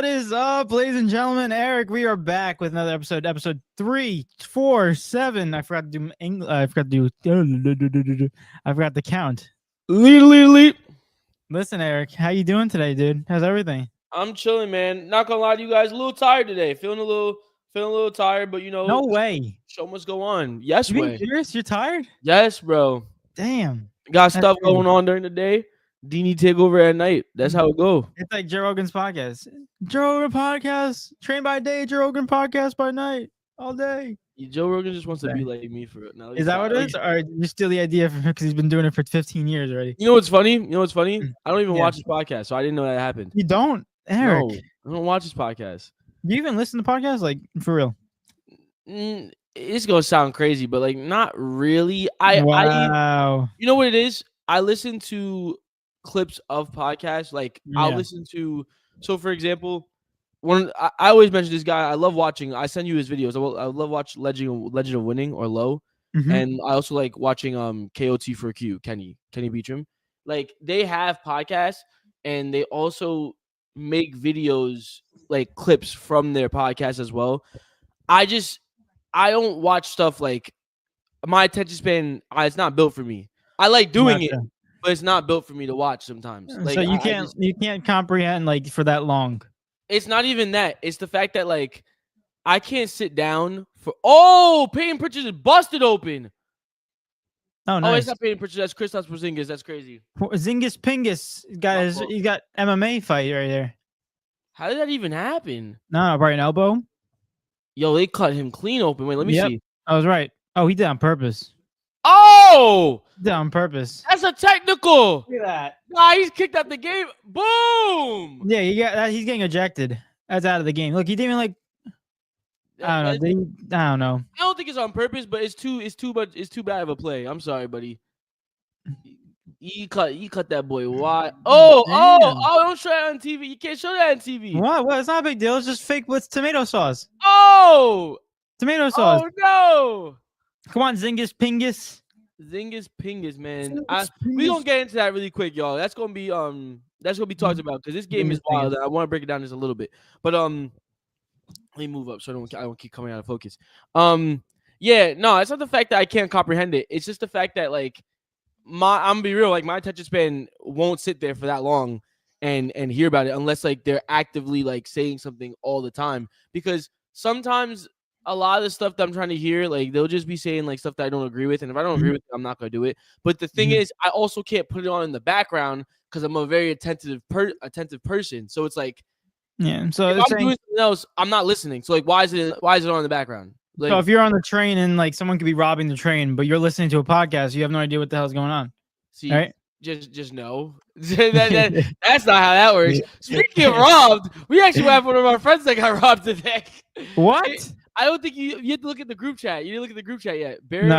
What is up, ladies and gentlemen? Eric, we are back with another episode 347. I forgot to do I forgot to count. Listen, Eric, how you doing today, dude? How's everything? I'm chilling, man. Not gonna lie to you guys, a little tired today. Feeling a little tired, but No way. Show must go on. Yes, You being way. serious? You're tired? Yes, bro. Damn. Got That's stuff crazy. going on during the day. D&E Takeover at night. That's how it go. It's like Joe Rogan's podcast. Joe Rogan podcast, train by day, Joe Rogan podcast by night, all day. Joe Rogan just wants to be like me for it now. Is that what it is? Or did you steal the idea from him because he's been doing it for 15 years already? You know what's funny? I don't even Yeah. watch his podcast, so I didn't know that happened. You don't, Eric? No, I don't watch his podcast. Do you even listen to podcasts? Like, for real? It's gonna sound crazy, but like not really. Wow. You know what it is? I listen to clips of podcasts. Like I'll Yeah. listen to. So for example, I always mention this guy. I love watching. I send you his videos. I love watch Legend of Winning or Low, and I also like watching KOT for Q Kenny Beecham. Like they have podcasts, and they also make videos like clips from their podcast as well. I don't watch stuff like my attention span. It's not built for me. I like doing it, but it's not built for me to watch sometimes. Like, so you can't comprehend like for that long. It's not even that. It's the fact that like I can't sit down for. Peyton Pritchard is busted open. Oh, nice. Oh, it's not Peyton Pritchard. That's Kristaps Porzingis. That's crazy. Zingas Pingus he got MMA fight right there. How did that even happen? No, right elbow. Yo, they cut him clean open. Wait, let me see. I was right. Oh, he did on purpose. Oh, he did on purpose. That's a technical. Look at that. Nah, he's kicked out the game. Boom. Yeah, he's getting ejected. That's out of the game. Look, he didn't even like. I don't know. I don't think it's on purpose, but it's too bad of a play. I'm sorry, buddy. He cut that boy wide. Don't show that on TV. You can't show that on TV. What? It's not a big deal. It's just fake with tomato sauce. Oh, tomato sauce. Oh no. Come on, Zingas Pingus. Zingas Pingus, man. We gonna get into that really quick, y'all. That's gonna be talked about because this game is wild. I want to break it down just a little bit, but let me move up so I don't keep coming out of focus. Yeah, no, it's not the fact that I can't comprehend it. It's just the fact that like I'm gonna be real, like my attention span won't sit there for that long and hear about it unless like they're actively like saying something all the time. Because sometimes a lot of the stuff that I'm trying to hear, like they'll just be saying like stuff that I don't agree with, and if I don't agree with it, I'm not gonna do it. But the thing is, I also can't put it on in the background because I'm a very attentive person. So it's like, yeah. So if I'm doing something else, I'm not listening. So like, why is it on in the background? Like, so if you're on the train and like someone could be robbing the train, but you're listening to a podcast, you have no idea what the hell's going on. See, right? Just no. That's not how that works. Speaking of robbed, we actually have one of our friends that got robbed today. What? I don't think you have to look at the group chat. You didn't look at the group chat yet. Bear, no,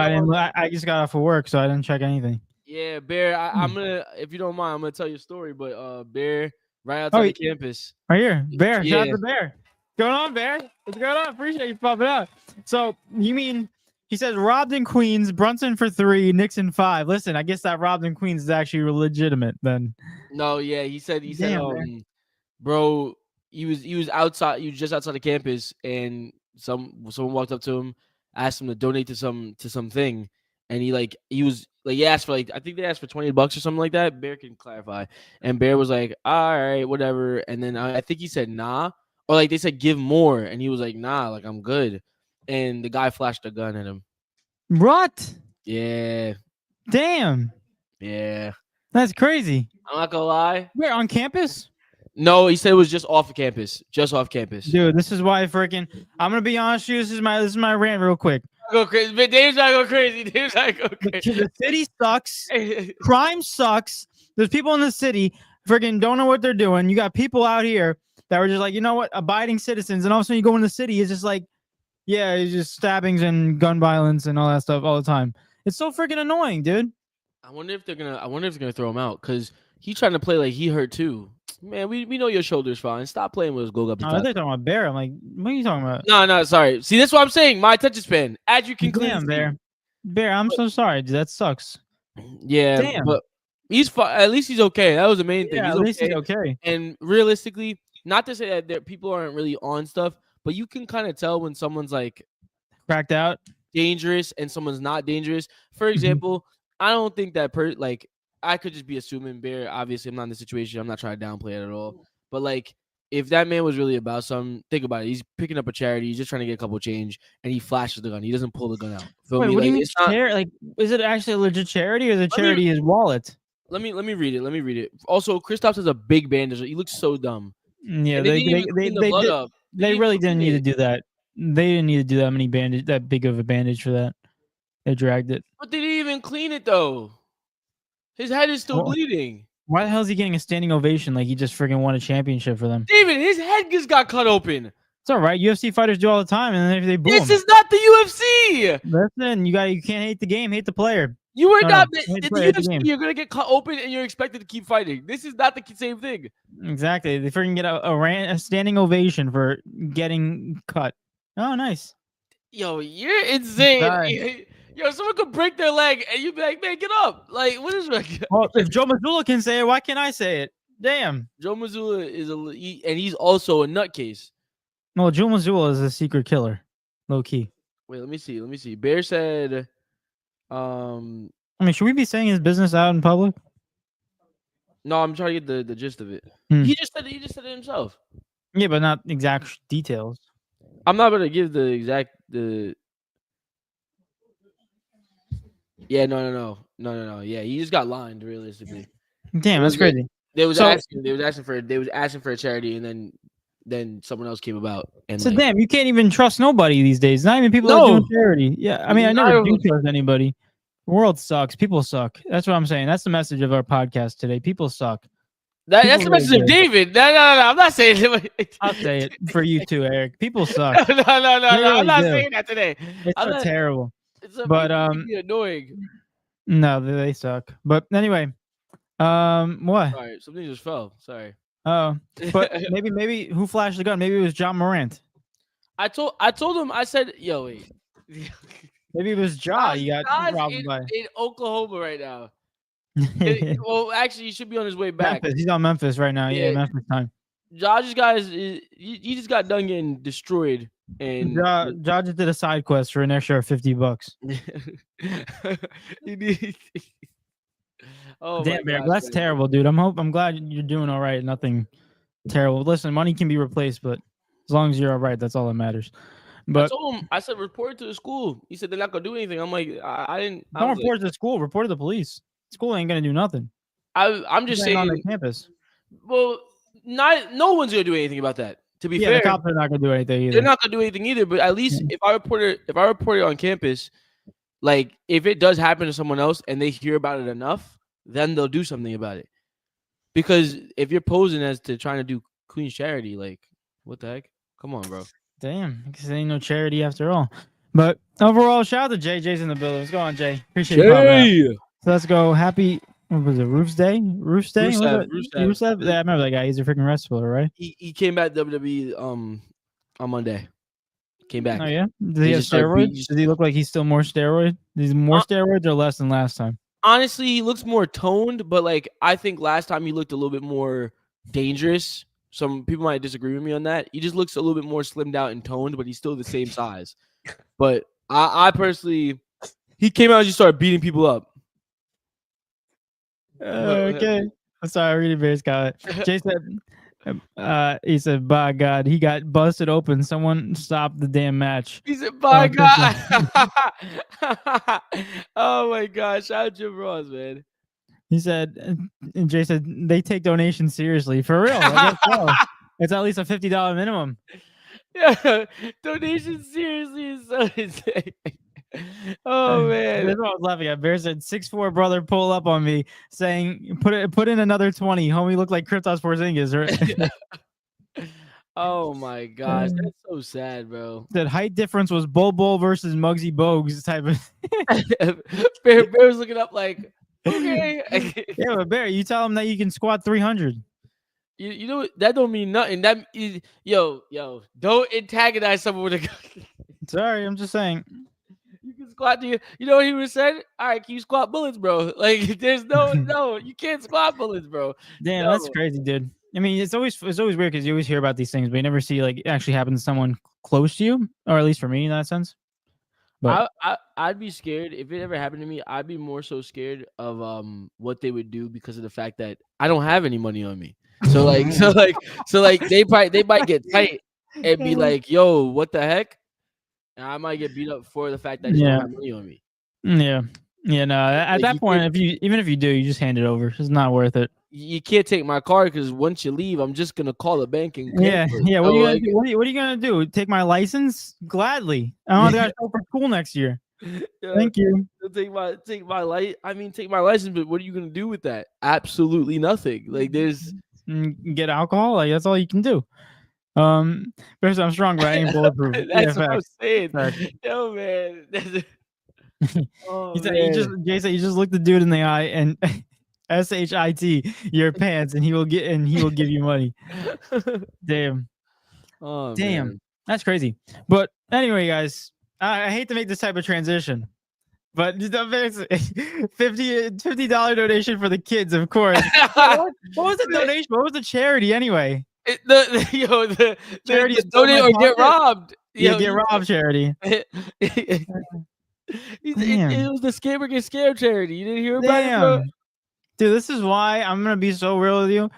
I just got off of work, so I didn't check anything. Yeah, Bear, I'm gonna, if you don't mind, I'm gonna tell you a story. But Bear, right outside the campus. Right here, Bear. Shout out to Bear. What's going on, Bear? What's going on? Appreciate you popping out. So you mean he says robbed in Queens, Brunson for 3, Knicks in 5. Listen, I guess that robbed in Queens is actually legitimate then. No, yeah, he said, bro, he was outside, he was just outside the campus, and someone walked up to him, asked him to donate to something, and he asked for I think they asked for $20 or something like that. Bear can clarify, and Bear was like, all right, whatever, and then I think he said nah. Or like they said, give more, and he was like, "Nah, like I'm good." And the guy flashed a gun at him. What? Yeah. Damn. Yeah. That's crazy. I'm not gonna lie. Where on campus? No, he said it was just off campus. Just off campus. Dude, this is why I'm gonna be honest with you. This is my rant real quick. Go crazy. But Dave's not go crazy. Dave's not go crazy. The city sucks. Crime sucks. There's people in the city freaking don't know what they're doing. You got people out here that were just like, you know what, abiding citizens, and all of a sudden you go in the city, it's just like, yeah, it's just stabbings and gun violence and all that stuff all the time. It's so freaking annoying, dude. I wonder if they're gonna throw him out because he's trying to play like he hurt too. Man, we know your shoulder's fine. Stop playing with his goal up. Oh, they're talking about Bear. I'm like, what are you talking about? No, sorry. See, that's what I'm saying. My attention span, as you can clearly see. Bear, I'm so sorry, dude. That sucks. Yeah, damn. But he's fine. At least he's okay. That was the main thing. Yeah, at least he's okay. And realistically, not to say that people aren't really on stuff, but you can kind of tell when someone's like cracked out, dangerous, and someone's not dangerous. For example, I don't think that like I could just be assuming Bear. Obviously, I'm not in the situation. I'm not trying to downplay it at all. But like, if that man was really about something, think about it. He's picking up a charity. He's just trying to get a couple change, and he flashes the gun. He doesn't pull the gun out. Feel Wait, me? what do you Like, mean it's not. Like, is it actually a legit charity, or the charity his wallet? Let me read it. Also, Kristaps has a big bandage. He looks so dumb. Yeah, and they didn't even clean the blood up. They really didn't need to do that. They didn't need to do that big of a bandage for that. They dragged it. But they didn't even clean it though. His head is still bleeding. Why the hell is he getting a standing ovation like he just freaking won a championship for them? David, his head just got cut open. It's all right. UFC fighters do all the time, and then they boom. This is not the UFC. Listen, you can't hate the game, hate the player. You were not the UFC. You're gonna get cut open, and you're expected to keep fighting. This is not the same thing. Exactly. They freaking get a standing ovation for getting cut. Oh, nice. Yo, you're insane. Yo, someone could break their leg, and you'd be like, "Man, get up!" Like, what is that? Well, if Joe Mazzulla can say it, why can't I say it? Damn. Joe Mazzulla is and he's also a nutcase. No, Joe Mazzulla is a secret killer, low key. Wait, let me see. Bear said, I mean, should we be saying his business out in public? No, I'm trying to get the gist of it. He just said it himself. Yeah, but not exact details. I'm not gonna give the exact Yeah, no. Yeah, he just got lined realistically. Damn, that's crazy. They was asking for a charity, and then someone else came about. And so damn, you can't even trust nobody these days. Not even people that are doing charity. Yeah, I mean, I never do trust anybody. The world sucks. People suck. That's what I'm saying. That's the message of our podcast today. People suck. That's the message of David. No. I'm not saying it. I'll say it for you too, Eric. People suck. No. I'm not saying that today. It's terrible. It's annoying. No, they suck. But anyway, what? Sorry, something just fell. Sorry. Oh, but maybe who flashed the gun? Maybe it was John Morant. I told him. I said, "Yo, wait." Maybe it was Ja. You got robbed by in Oklahoma right now. Well, actually, he should be on his way back. Memphis. He's on Memphis right now. Yeah, Memphis time. Ja he just got done getting destroyed. And Ja just did a side quest for an extra $50. Oh, damn, Bear, that's terrible, dude. I'm glad you're doing all right. Nothing terrible. Listen, money can be replaced, but as long as you're all right, that's all that matters. But I told him, I said, report it to the school. He said they're not gonna do anything. I'm like, I didn't. Don't report it to school. Report it to the police. School ain't gonna do nothing. I'm just saying on the campus. Well, no one's gonna do anything about that. To be fair, the cops are not gonna do anything either. They're not gonna do anything either. But at least if I report it on campus, like if it does happen to someone else and they hear about it enough, then they'll do something about it. Because if you're posing as to trying to do Queen's charity, like what the heck? Come on, bro. Damn, because there ain't no charity after all. But overall, shout out to Jay. Jay's in the building. What's going on, Jay? Appreciate it. So let's go. Happy, what was it? Roof's Day? Rusev. Yeah, I remember that guy. He's a freaking wrestler, right? He came back to WWE on Monday. Came back. Oh yeah. Does he have steroids? Does he look like he's still more steroid? Is more steroids or less than last time? Honestly, he looks more toned, but like I think last time he looked a little bit more dangerous. Some people might disagree with me on that. He just looks a little bit more slimmed out and toned, but he's still the same size. But I personally, he came out and just started beating people up. Okay. I'm sorry, reading Bear's comment. Jay said, he said, by God, he got busted open. Someone stopped the damn match. He said, by God. Oh my gosh. Shout out Jim Ross, man. He said, and Jay said, they take donations seriously. For real. I guess so. It's at least a $50 minimum. Yeah. Donations seriously is so insane. Oh man. That's what I was laughing at. Bear said 6'4" brother pull up on me saying put in another 20. Homie looked like Kristaps Porzingis, right? Oh my gosh. That's so sad, bro. That height difference was Bol versus Muggsy Bogues type of Bear was looking up like, okay. Yeah, but Bear, you tell him that you can squat 300. You know what? That don't mean nothing. That is, yo, don't antagonize someone with a gun. Sorry, I'm just saying. You can squat to you. You know what he would have said? All right, can you squat bullets, bro? Like, there's no, you can't squat bullets, bro. Damn, that's crazy, dude. I mean, it's always weird because you always hear about these things, but you never see like it actually happen to someone close to you, or at least for me in that sense. But I'd be scared if it ever happened to me. I'd be more so scared of what they would do because of the fact that I don't have any money on me. So like they might get tight and be like, "Yo, what the heck?" And I might get beat up for the fact that I just don't have money on me. Yeah. No, at that point, even if you do, you just hand it over. It's not worth it. You can't take my card because once you leave, I'm just gonna call the bank and cancel it. What are you gonna do? What are you gonna do? Take my license? Gladly. I don't have to go for school next year. Thank you. Take my license, but what are you gonna do with that? Absolutely nothing. Like there's get alcohol. Like that's all you can do. First I'm strong, but I ain't bulletproof. That's what I'm saying. Yo, man. Jason, you just look the dude in the eye and SHIT your pants, and he will give you money. Damn. Oh, damn, man. That's crazy. But anyway, guys, I hate to make this type of transition, but $50 donation for the kids, of course. What was the donation? What was the charity anyway? The charity donate or get robbed. Yeah, get robbed charity. It was the Scammer Get Scared charity. You didn't hear about it, bro? Dude, this is why I'm gonna be so real with you.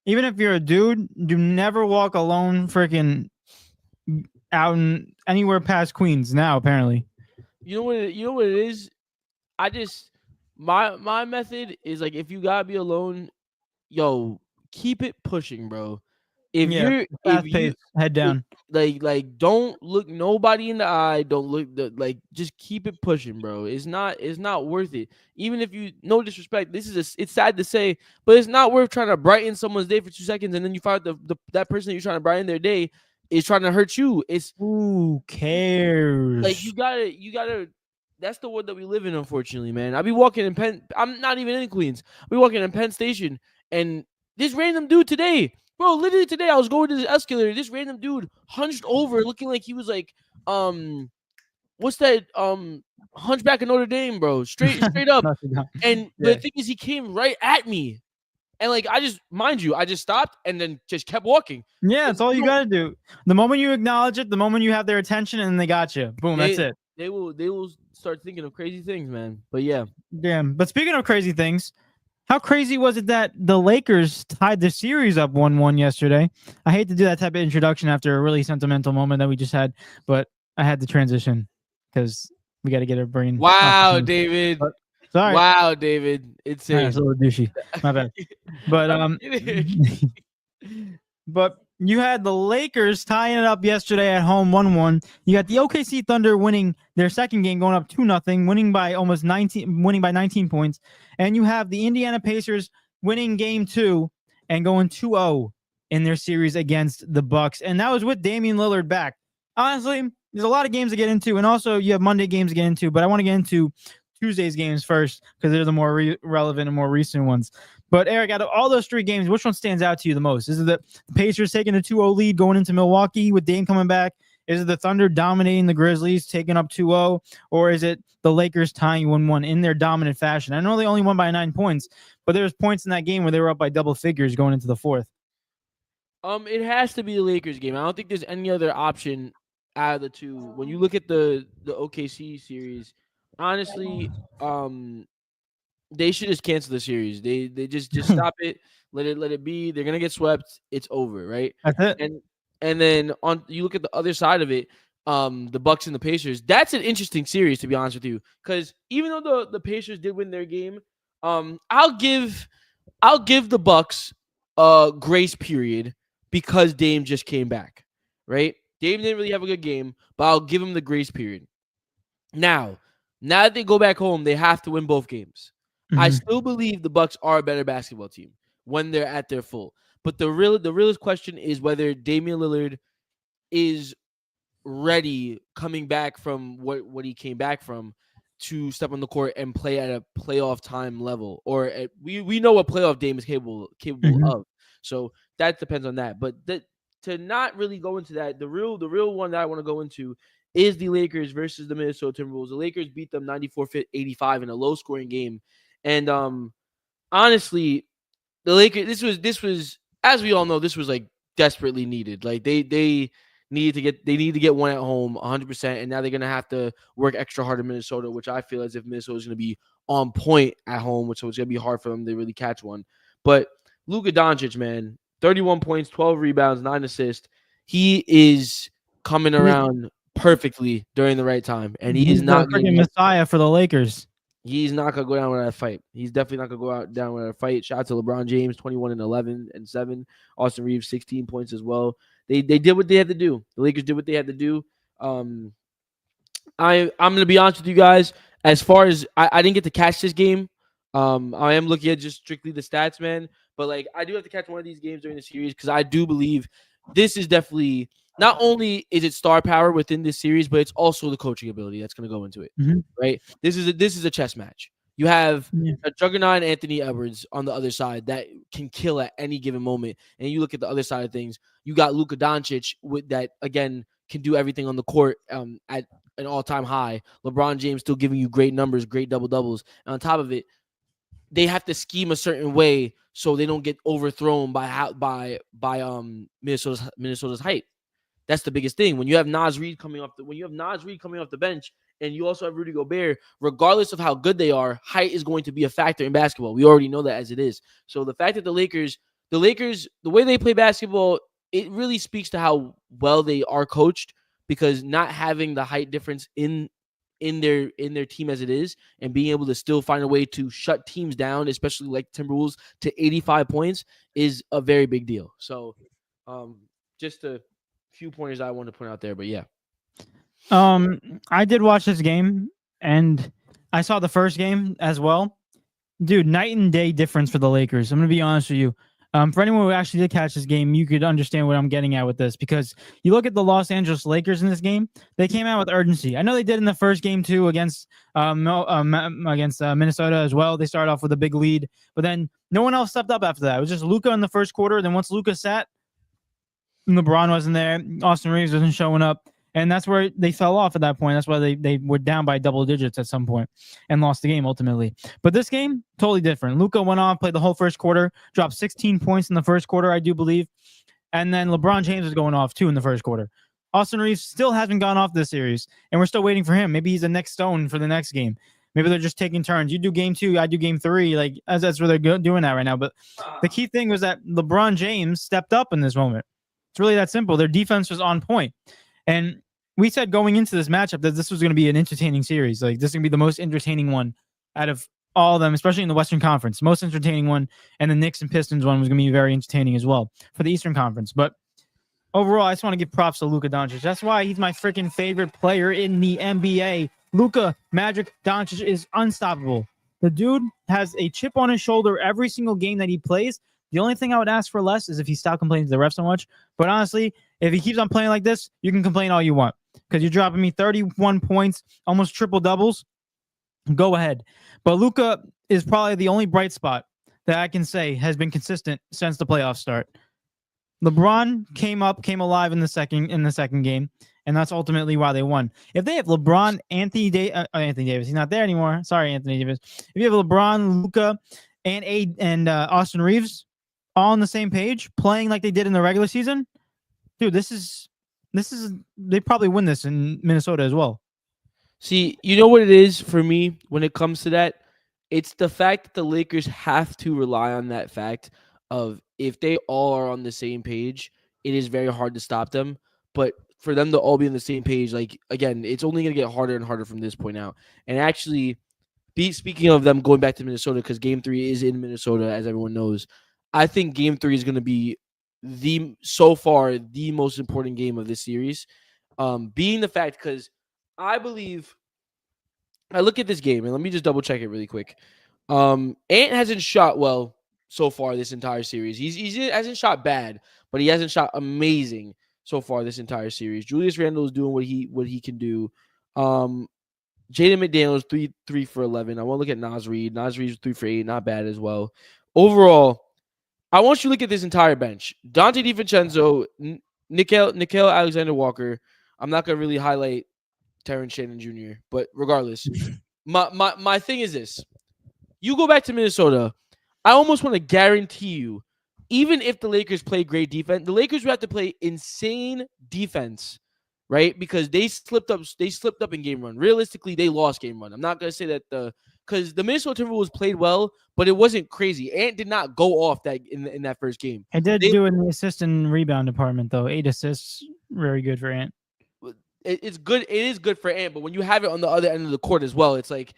Even if you're a dude, do never walk alone freaking out in anywhere past Queens now, apparently. You know what it is? I just my method is like, if you gotta be alone, yo, keep it pushing, bro. If you head down, like don't look nobody in the eye, don't look just keep it pushing, bro. It's not worth it. Even if you, no disrespect, it's sad to say, but it's not worth trying to brighten someone's day for 2 seconds and then you find that person that you're trying to brighten their day is trying to hurt you. It's who cares? Like you gotta. That's the world that we live in, unfortunately, man. I'll be walking in Penn. I'm not even in Queens. I'll be walking in Penn Station, and this random dude today, bro, literally today, I was going to this escalator. This random dude hunched over, looking like he was like, what's that? Hunchback of Notre Dame, bro. Straight up. And the thing is, he came right at me. And like, I just stopped and then just kept walking. Yeah, that's all you gotta do. The moment you acknowledge it, the moment you have their attention, and they got you. Boom, that's it. They will start thinking of crazy things, man. But yeah. Damn. But speaking of crazy things, how crazy was it that the Lakers tied the series up 1-1 yesterday? I hate to do that type of introduction after a really sentimental moment that we just had, but I had to transition because we got to get our brain. Wow, David. But, sorry. Wow, David. It's a little douchey. My bad. But but you had the Lakers tying it up yesterday at home 1-1. You got the OKC Thunder winning their second game, going up 2-0, winning by 19 points. And you have the Indiana Pacers winning game 2 and going 2-0 in their series against the Bucks. And that was with Damian Lillard back. Honestly, there's a lot of games to get into, and also you have Monday games to get into, but I want to get into Tuesday's games first because they're the more relevant and more recent ones. But Eric, out of all those 3 games, which one stands out to you the most? Is it the Pacers taking a 2-0 lead going into Milwaukee with Dame coming back? Is it the Thunder dominating the Grizzlies, taking up 2-0? Or is it the Lakers tying 1-1 in their dominant fashion? I know they only won by 9 points, but there was points in that game where they were up by double figures going into the fourth. It has to be the Lakers game. I don't think there's any other option out of the two. When you look at the OKC series, honestly, they should just cancel the series. They just stop it. Let it be. They're gonna get swept. It's over, right? That's it. And then you look at the other side of it, the Bucks and the Pacers. That's an interesting series, to be honest with you, because even though the Pacers did win their game, I'll give the Bucks a grace period because Dame just came back, right? Dame didn't really have a good game, but I'll give him the grace period. Now that they go back home, they have to win both games. Mm-hmm. I still believe the Bucks are a better basketball team when they're at their full. But the realest question is whether Damian Lillard is ready coming back from what he came back from to step on the court and play at a playoff time level. Or we know what playoff Dame is capable mm-hmm. of. So that depends on that. But to not really go into that, the real one that I want to go into is the Lakers versus the Minnesota Timberwolves. The Lakers beat them 94-85 in a low-scoring game. And honestly, the Lakers, this was as we all know, this was like desperately needed. Like they need to get one at home 100%, and now they're gonna have to work extra hard in Minnesota, which I feel as if Minnesota is gonna be on point at home, which is gonna be hard for them to really catch one. But Luka Doncic, man, 31 points, 12 rebounds, 9 assists. He is coming around perfectly during the right time, and he is not the freaking messiah for the Lakers. He's not gonna go down without a fight. He's definitely not gonna down without a fight. Shout out to LeBron James, 21 and 11 and 7. Austin Reeves, 16 points as well. They did what they had to do. The Lakers did what they had to do. I'm gonna be honest with you guys. As far as I didn't get to catch this game. I am looking at just strictly the stats, man. But like I do have to catch one of these games during the series because I do believe this is definitely not only is it star power within this series, but it's also the coaching ability that's going to go into it, right? This is a chess match. You have a juggernaut Anthony Edwards on the other side that can kill at any given moment, and you look at the other side of things. You got Luka Doncic with that again can do everything on the court at an all-time high. LeBron James still giving you great numbers, great double doubles, and on top of it, they have to scheme a certain way so they don't get overthrown by Minnesota's height. That's the biggest thing. When you have Naz Reid coming off the bench, and you also have Rudy Gobert, regardless of how good they are, height is going to be a factor in basketball. We already know that as it is. So the fact that the Lakers, the way they play basketball, it really speaks to how well they are coached, because not having the height difference in their team as it is, and being able to still find a way to shut teams down, especially like Timberwolves, to 85 points is a very big deal. So just a few pointers I want to point out there, but yeah. I did watch this game, and I saw the first game as well. Dude, night and day difference for the Lakers. I'm going to be honest with you. For anyone who actually did catch this game, you could understand what I'm getting at with this, because you look at the Los Angeles Lakers in this game, they came out with urgency. I know they did in the first game too against Minnesota as well. They started off with a big lead, but then no one else stepped up after that. It was just Luka in the first quarter. Then once Luka sat, LeBron wasn't there, Austin Reeves wasn't showing up, and that's where they fell off at that point. That's why they were down by double digits at some point and lost the game ultimately. But this game, totally different. Luka went off, played the whole first quarter, dropped 16 points in the first quarter, I do believe. And then LeBron James was going off too in the first quarter. Austin Reeves still hasn't gone off this series, and we're still waiting for him. Maybe he's the next stone for the next game. Maybe they're just taking turns. You do game 2, I do game 3. Like, as that's where they're doing that right now. But the key thing was that LeBron James stepped up in this moment. It's really that simple. Their defense was on point. And we said going into this matchup that this was going to be an entertaining series. Like, this is going to be the most entertaining one out of all of them, especially in the Western Conference. Most entertaining one. And the Knicks and Pistons one was going to be very entertaining as well for the Eastern Conference. But overall, I just want to give props to Luka Doncic. That's why he's my freaking favorite player in the NBA. Luka Magic Doncic is unstoppable. The dude has a chip on his shoulder every single game that he plays. The only thing I would ask for less is if he stopped complaining to the refs so much. But honestly, if he keeps on playing like this, you can complain all you want, because you're dropping me 31 points, almost triple doubles. Go ahead. But Luka is probably the only bright spot that I can say has been consistent since the playoffs start. LeBron came alive in the second game, and that's ultimately why they won. If they have LeBron, Anthony Davis, he's not there anymore. Sorry, Anthony Davis. If you have LeBron, Luka, and Austin Reeves all on the same page, playing like they did in the regular season, dude, this is they probably win this in Minnesota as well. See, you know what it is for me when it comes to that? It's the fact that the Lakers have to rely on that fact of, if they all are on the same page, it is very hard to stop them. But for them to all be on the same page, like, again, it's only going to get harder and harder from this point out. And actually, speaking of them going back to Minnesota, because Game 3 is in Minnesota, as everyone knows, I think Game 3 is going to be so far the most important game of this series. Being the fact, because I believe, I look at this game, and let me just double check it really quick. Ant hasn't shot well so far this entire series. He hasn't shot bad, but he hasn't shot amazing so far this entire series. Julius Randle is doing what he can do. Jaden McDaniels 3 for 11. I want to look at Naz Reid. Naz Reid's 3 for 8, not bad as well. Overall, I want you to look at this entire bench. Dante DiVincenzo, Nickeil Alexander-Walker. I'm not gonna really highlight Terrence Shannon Jr., but regardless, my thing is this: you go back to Minnesota, I almost want to guarantee you even if the Lakers play great defense, the Lakers would have to play insane defense, right? Because they slipped up. They slipped up in game one. Realistically, they lost game one. I'm not gonna say that because the Minnesota Timberwolves played well, but it wasn't crazy. Ant did not go off that in that first game. He did do it in the assist and rebound department though. 8 assists, very good for Ant. It's good. It is good for Ant, but when you have it on the other end of the court as well, it's like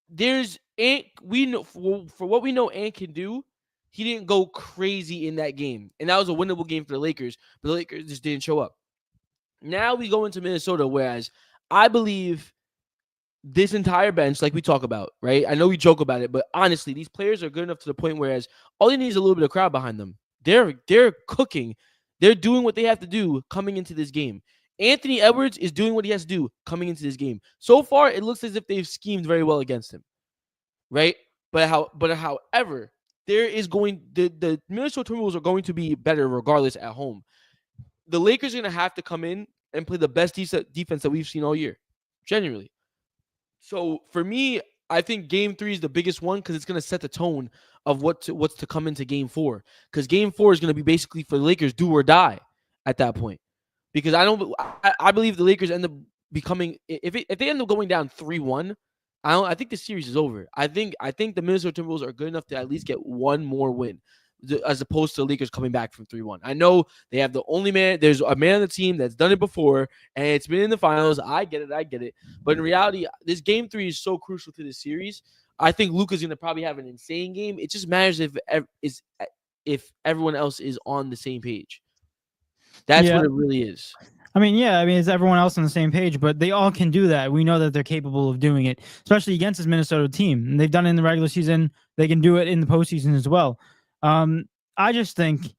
there's Ant. We know for what we know, Ant can do. He didn't go crazy in that game, and that was a winnable game for the Lakers. But the Lakers just didn't show up. Now we go into Minnesota, whereas I believe this entire bench, like we talk about, right? I know we joke about it, but honestly, these players are good enough to the point whereas all they need is a little bit of crowd behind them. They're cooking. They're doing what they have to do coming into this game. Anthony Edwards is doing what he has to do coming into this game. So far, it looks as if they've schemed very well against him, right? However, there is the Minnesota Timberwolves are going to be better regardless at home. The Lakers are going to have to come in and play the best defense that we've seen all year, genuinely. So for me, I think Game 3 is the biggest one because it's going to set the tone of what's to come into Game 4. Because Game 4 is going to be basically for the Lakers do or die at that point. Because I believe the Lakers end up becoming if they end up going down 3-1. I think the series is over. I think the Minnesota Timberwolves are good enough to at least get one more win, as opposed to the Lakers coming back from 3-1. I know they have the only man. There's a man on the team that's done it before, and it's been in the finals. I get it. But in reality, this Game 3 is so crucial to this series. I think Luka's going to probably have an insane game. It just matters if everyone else is on the same page. That's what it really is. I mean, it's everyone else on the same page, but they all can do that. We know that they're capable of doing it, especially against this Minnesota team. And they've done it in the regular season. They can do it in the postseason as well. I just think,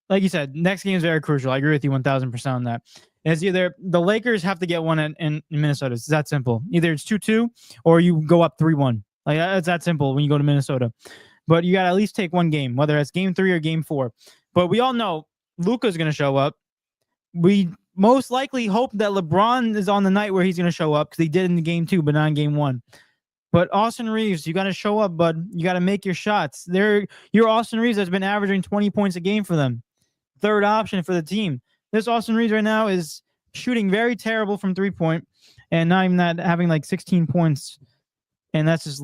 like you said, next game is very crucial. I agree with you 1,000% on that. It's either the Lakers have to get one in Minnesota. It's that simple. Either it's 2-2 or you go up 3-1. Like it's that simple when you go to Minnesota. But you got to at least take one game, whether it's Game 3 or Game 4. But we all know Luka's going to show up. We most likely hope that LeBron is on the night where he's going to show up because he did in the Game 2, but not in Game 1. But Austin Reeves, you got to show up, bud. You got to make your shots. Your Austin Reeves has been averaging 20 points a game for them. Third option for the team. This Austin Reeves right now is shooting very terrible from 3-point and not even that, having like 16 points. And that's just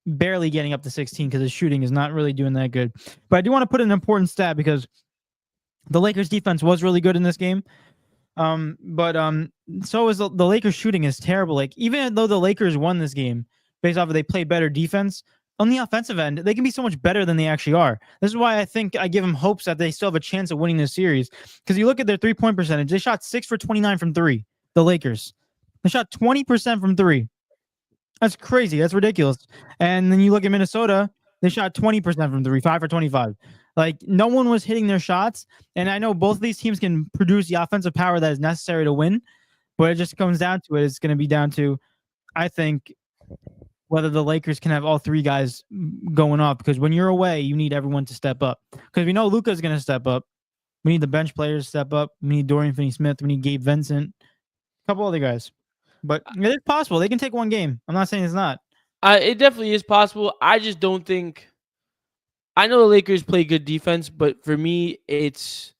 barely getting up to 16 because his shooting is not really doing that good. But I do want to put an important stat because the Lakers defense was really good in this game. But so is the Lakers shooting is terrible. Like even though the Lakers won this game based off of they played better defense, on the offensive end, they can be so much better than they actually are. This is why I think I give them hopes that they still have a chance of winning this series. Because you look at their 3-point percentage, they shot 6 for 29 from 3. The Lakers, they shot 20% from 3. That's crazy. That's ridiculous. And then you look at Minnesota, they shot 20% from 3, 5 for 25. Like no one was hitting their shots. And I know both of these teams can produce the offensive power that is necessary to win, but it just comes down to it. It's going to be down to, I think, whether the Lakers can have all three guys going off. Because when you're away, you need everyone to step up. Because we know Luka's going to step up. We need the bench players to step up. We need Dorian Finney-Smith. We need Gabe Vincent. A couple other guys. But it is possible. They can take one game. I'm not saying it's not. It definitely is possible. I just don't think... I know the Lakers play good defense, but for me, it's...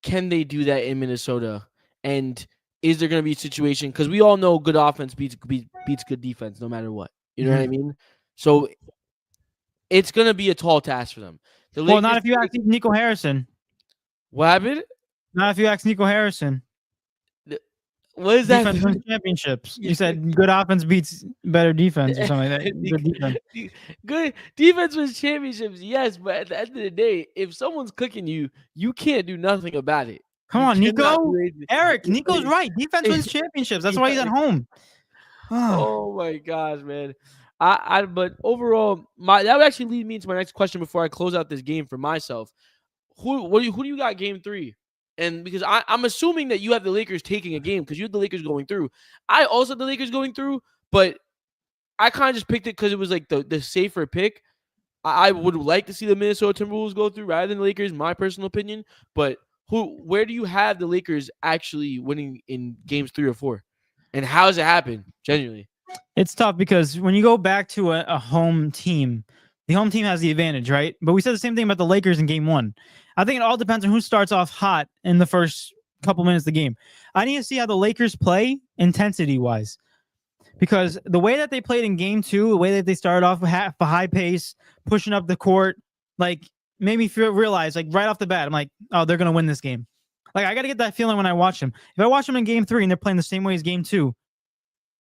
Can they do that in Minnesota? And is there going to be a situation? Because we all know good offense beats good defense no matter what. You know what I mean? So it's going to be a tall task for them. Well, not if you ask Nico Harrison. What happened? Not if you ask Nico Harrison. What is that? Defense wins championships. You said good offense beats better defense or something like that. Good defense. Good defense wins championships, yes, but at the end of the day, if someone's cooking you, you can't do nothing about it. Come on, Nico. Eric, Nico's right. Defense wins championships. That's why he's at home. Oh my gosh, man. But overall, that would actually lead me into my next question before I close out this game for myself. Who do you got Game 3? And because I'm assuming that you have the Lakers taking a game because you have the Lakers going through. I also have the Lakers going through, but I kind of just picked it because it was like the safer pick. I would like to see the Minnesota Timberwolves go through rather than the Lakers, my personal opinion. But where do you have the Lakers actually winning in games 3 or 4? And how does it happen, genuinely? It's tough because when you go back to a home team, the home team has the advantage, right? But we said the same thing about the Lakers in game 1. I think it all depends on who starts off hot in the first couple minutes of the game. I need to see how the Lakers play intensity-wise. Because the way that they played in game 2, the way that they started off with a high pace, pushing up the court, like made me realize, like right off the bat, I'm like, oh, they're gonna win this game. Like I gotta get that feeling when I watch them. If I watch them in game 3 and they're playing the same way as game 2,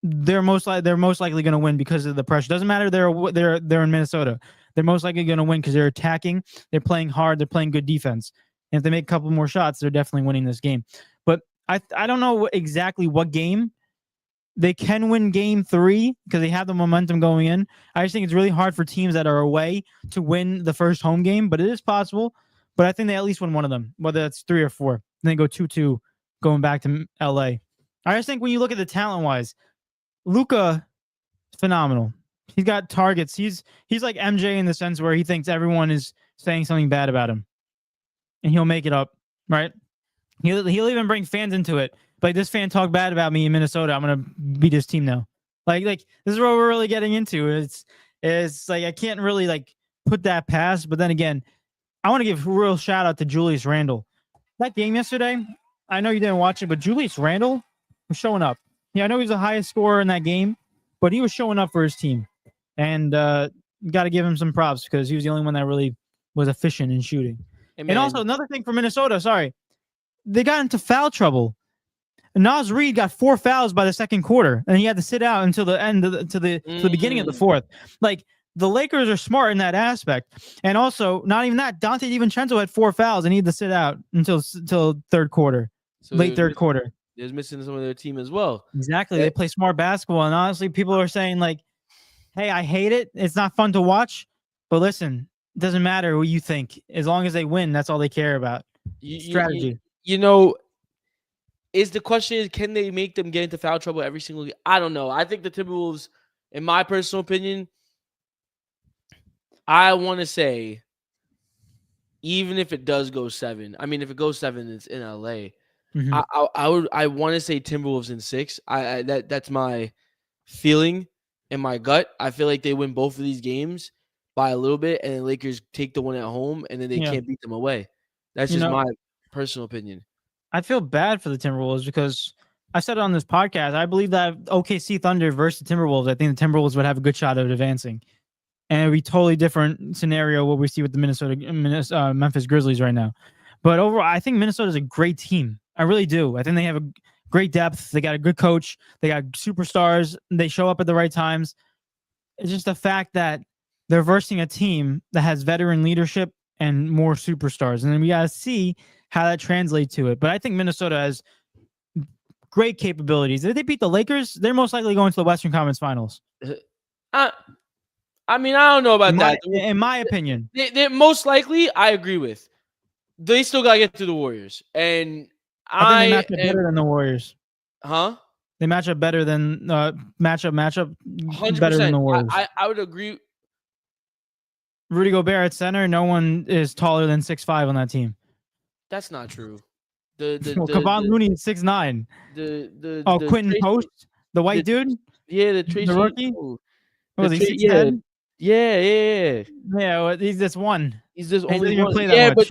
they're most likely gonna win because of the pressure. Doesn't matter they're in Minnesota. They're most likely gonna win because they're attacking, they're playing hard, they're playing good defense. And if they make a couple more shots, they're definitely winning this game. But I don't know exactly what game. They can win game 3 because they have the momentum going in. I just think it's really hard for teams that are away to win the first home game, but it is possible. But I think they at least win one of them, whether that's 3 or 4. Then they go 2-2 going back to LA. I just think when you look at the talent-wise, Luka, phenomenal. He's got targets. He's like MJ in the sense where he thinks everyone is saying something bad about him. And he'll make it up, right? He'll even bring fans into it. Like, this fan talked bad about me in Minnesota, I'm gonna beat his team now. Like this is what we're really getting into. It's like I can't really like put that past. But then again, I want to give a real shout out to Julius Randle. That game yesterday, I know you didn't watch it, but Julius Randle was showing up. Yeah, I know he's the highest scorer in that game, but he was showing up for his team. And got to give him some props because he was the only one that really was efficient in shooting. And also another thing for Minnesota, sorry, they got into foul trouble. Naz Reid got 4 fouls by the second quarter, and he had to sit out until the end of to the beginning of the fourth. Like, the Lakers are smart in that aspect. And also, not even that, Dante DiVincenzo had 4 fouls and he had to sit out until third quarter, so late third quarter. They're missing some of their team as well. Exactly. They play smart basketball. And honestly, people are saying, like, hey, I hate it. It's not fun to watch. But listen, it doesn't matter what you think. As long as they win, that's all they care about. Strategy. You know, the question is, can they make them get into foul trouble every single game? I don't know. I think the Timberwolves, in my personal opinion, I want to say, even if it does go 7, I mean, if it goes 7, it's in LA. Mm-hmm. I want to say Timberwolves in 6. That's my feeling in my gut. I feel like they win both of these games by a little bit, and the Lakers take the one at home, and then they can't beat them away. That's just my personal opinion. I feel bad for the Timberwolves because I said it on this podcast. I believe that OKC Thunder versus the Timberwolves, I think the Timberwolves would have a good shot at advancing. And it would be totally different scenario what we see with the Memphis Grizzlies right now. But overall, I think Minnesota is a great team. I really do. I think they have a great depth. They got a good coach. They got superstars. They show up at the right times. It's just the fact that they're versing a team that has veteran leadership and more superstars. And then we got to see how that translates to it. But I think Minnesota has great capabilities. If they beat the Lakers, they're most likely going to the Western Conference Finals. I mean, I don't know about that. In my opinion. They're most likely, I agree with. They still got to get to the Warriors. And I think they match up better than the Warriors. Huh? They match up better than matchup 100%. Better than the Warriors. I would agree. Rudy Gobert at center. No one is taller than 6'5" on that team. That's not true. Kevon Looney is 6'9". Quentin Post, the white dude. Yeah, the rookie. Was he 6'10"? Yeah. Well, he's this one. He's just only one. Yeah, but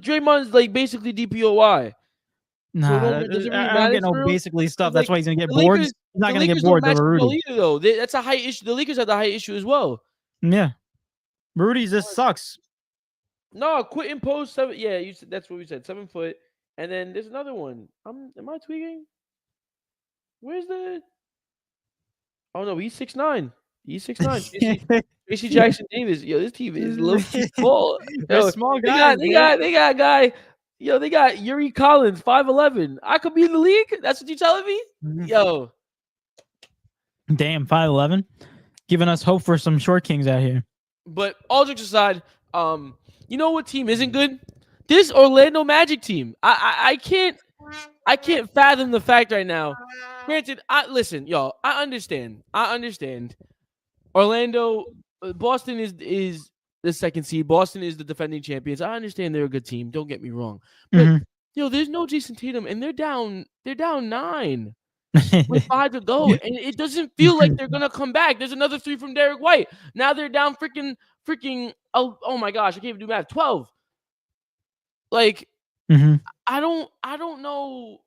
Draymond's like basically DPOY. Nah, so I don't get no basically stuff. That's why he's gonna get bored. He's not gonna get bored over Rudy. Either, though. That's a high issue. The Lakers have the high issue as well. Yeah, Rudy just sucks. No, Quentin Post 7. Yeah, that's what we said. 7 foot. And then there's another one. Am I tweaking? Where's the? Oh no, he's 6'9". He's 6'9". Tracy Jackson Davis. Yo, this team is low key small. They're small guys. They got a guy. Yo, they got Yuri Collins, 5'11". I could be in the league. That's what you telling me? Mm-hmm. Yo. Damn, 5'11". Giving us hope for some short kings out here. But all jokes aside, you know what team isn't good? This Orlando Magic team. I can't fathom the fact right now. Granted, listen, y'all. I understand. Orlando, Boston is the second seed. Boston is the defending champions. I understand they're a good team. Don't get me wrong. But there's no Jason Tatum, and they're down 9 with 5 to go, and it doesn't feel like they're gonna come back. There's another 3 from Derek White. Now they're down freaking freaking oh my gosh, I can't even do math. 12. Like I don't know.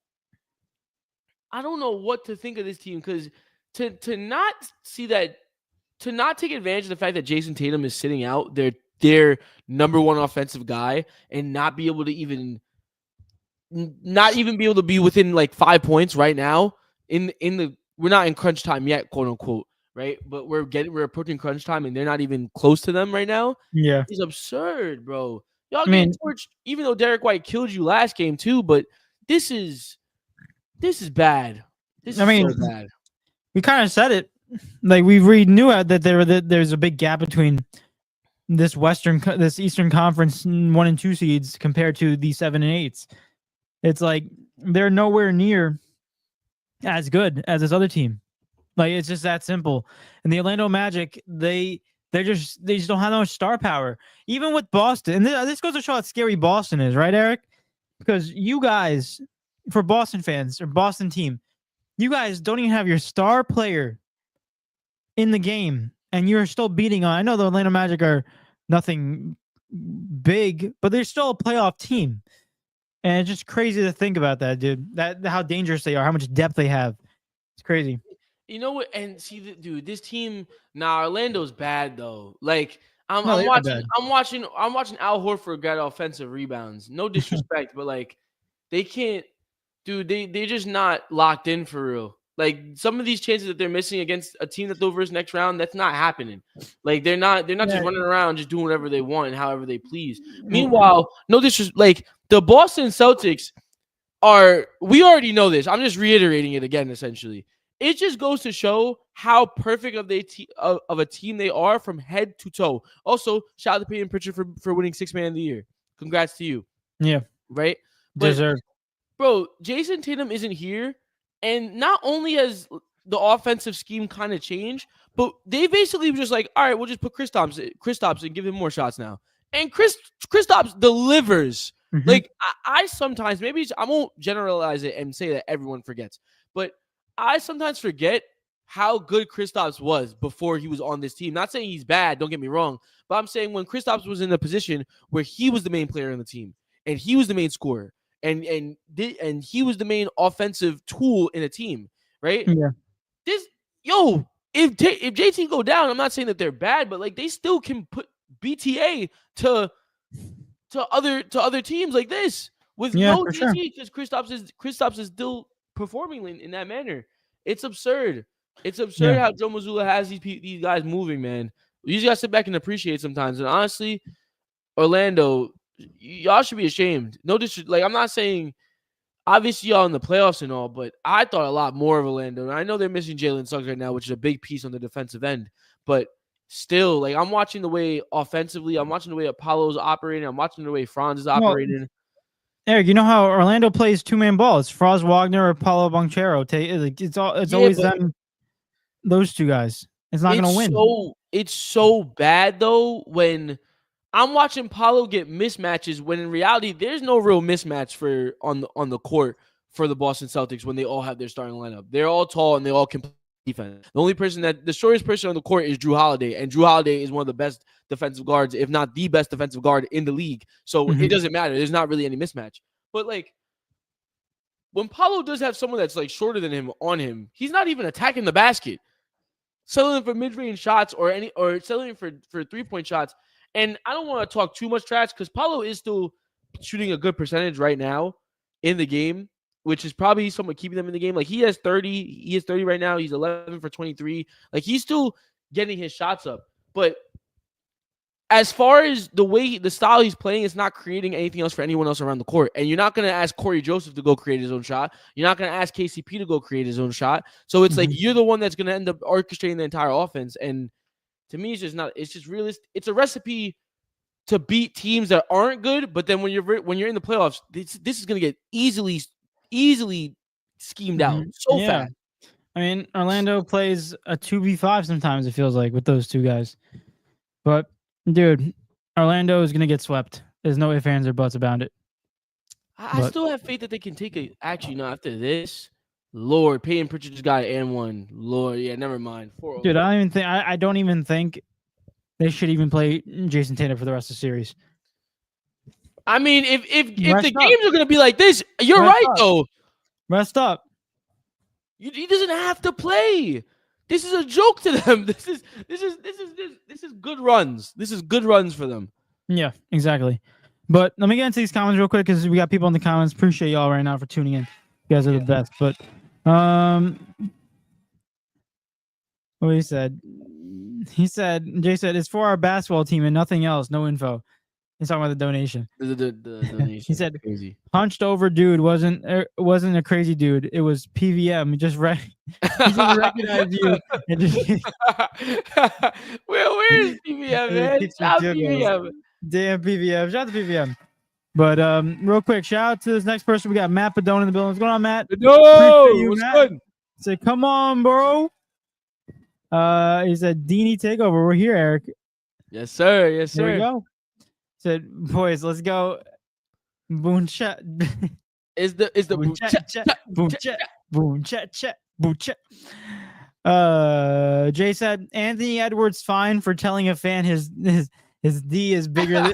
I don't know what to think of this team because to not see that, to not take advantage of the fact that Jason Tatum is sitting out, their number one offensive guy, and not be able to even be able to be within like 5 points right now in the we're not in crunch time yet, quote unquote, right? But we're approaching crunch time and they're not even close to them right now. Yeah. It's absurd, bro. Y'all I getting mean, torched, even though Derek White killed you last game too, but this is bad. This is so bad. We kind of said it. Like we knew that there's a big gap between this Eastern Conference 1 and 2 seeds compared to the 7 and 8s. It's like they're nowhere near as good as this other team. Like it's just that simple. And the Orlando Magic, they just don't have no star power. Even with Boston, and this goes to show how scary Boston is, right, Eric? Because you guys, for Boston fans or Boston team, you guys don't even have your star player in the game, and you're still beating on. I know the Orlando Magic are nothing big, but they're still a playoff team. And it's just crazy to think about that, dude. That how dangerous they are, how much depth they have. It's crazy. You know what? And see, dude, this team. Nah, Orlando's bad though. Like I'm watching Al Horford get offensive rebounds. No disrespect, but like they can't. Dude, they're just not locked in for real. Like some of these chances that they're missing against a team that's over his next round, that's not happening. Like they're not just running around just doing whatever they want and however they please. Meanwhile, no disrespect, like the Boston Celtics we already know this. I'm just reiterating it again, essentially. It just goes to show how perfect of a team they are from head to toe. Also, shout out to Peyton Pritchard for winning 6th Man of the Year. Congrats to you. Yeah. Right? Deserved. Bro, Jason Tatum isn't here, and not only has the offensive scheme kind of changed, but they basically were just like, all right, we'll just put Kristaps and give him more shots now. And Kristaps delivers. Like I sometimes, maybe I won't generalize it and say that everyone forgets, but I sometimes forget how good Kristaps was before he was on this team. Not saying he's bad, don't get me wrong, but I'm saying when Kristaps was in a position where he was the main player on the team and he was the main scorer. And he was the main offensive tool in a team, right? Yeah. If JT go down, I'm not saying that they're bad, but like they still can put BTA to other teams like this with no JT because Kristaps is still performing in that manner. It's absurd. It's absurd how Joe Mazzulla has these guys moving, man. You just gotta sit back and appreciate sometimes. And honestly, Orlando, y'all should be ashamed. No disrespect. Like I'm not saying, obviously y'all in the playoffs and all, but I thought a lot more of Orlando. And I know they're missing Jalen Suggs right now, which is a big piece on the defensive end. But still, like I'm watching the way offensively, I'm watching the way Apollo's operating, I'm watching the way Franz is operating. Eric, you know how Orlando plays 2-man ball? It's Franz Wagner or Paulo Banchero. It's always them, those two guys. It's not gonna win. It's so bad though when I'm watching Paulo get mismatches when in reality there's no real mismatch on the court for the Boston Celtics when they all have their starting lineup. They're all tall and they all can play defense. The only person the shortest person on the court is Drew Holiday, and Drew Holiday is one of the best defensive guards, if not the best defensive guard in the league. So it doesn't matter. There's not really any mismatch. But like when Paulo does have someone that's like shorter than him on him, he's not even attacking the basket. Settling for mid-range shots or settling for 3-point shots. And I don't want to talk too much trash because Paulo is still shooting a good percentage right now in the game, which is probably somewhat keeping them in the game. Like he has 30. He is 30 right now. He's 11 for 23. Like he's still getting his shots up. But as far as the style he's playing, it's not creating anything else for anyone else around the court. And you're not going to ask Corey Joseph to go create his own shot. You're not going to ask KCP to go create his own shot. So it's like you're the one that's going to end up orchestrating the entire offense. And to me, it's just realistic. It's a recipe to beat teams that aren't good. But then when you're in the playoffs, this is going to get easily schemed out so fast. I mean, Orlando plays a 2v5 sometimes, it feels like, with those two guys. But dude, Orlando is going to get swept. There's no ifs, ands, or buts about it. I still have faith that they can take it. Actually, no, after this, Lord, Peyton Pritchard just got an and one. Lord, yeah, never mind. Dude, I don't even think they should even play Jason Tatum for the rest of the series. I mean, if the games are gonna be like this, you're right though. Rest up. He doesn't have to play. This is a joke to them. This is good runs. This is good runs for them. Yeah, exactly. But let me get into these comments real quick because we got people in the comments. Appreciate y'all right now for tuning in. You guys are the best. But what he said. Jay said it's for our basketball team and nothing else. No info. He's talking about the donation. The donation. He said crazy. Hunched over dude wasn't a crazy dude. It was PVM. He just recognized you. And where is PVM, man? Shout out PVM. Damn PVM. Shout out to PVM. But real quick, shout out to this next person. We got Matt Padone in the building. What's going on, Matt? What's good? Say, come on, bro. He said D&E Takeover. We're here, Eric. Yes, sir. Yes, sir. There we go. Said, boys, let's go. Boom chat. Is the boom chat boom chat boom chat chat boom chat. Jay said Anthony Edwards fine for telling a fan his D is bigger than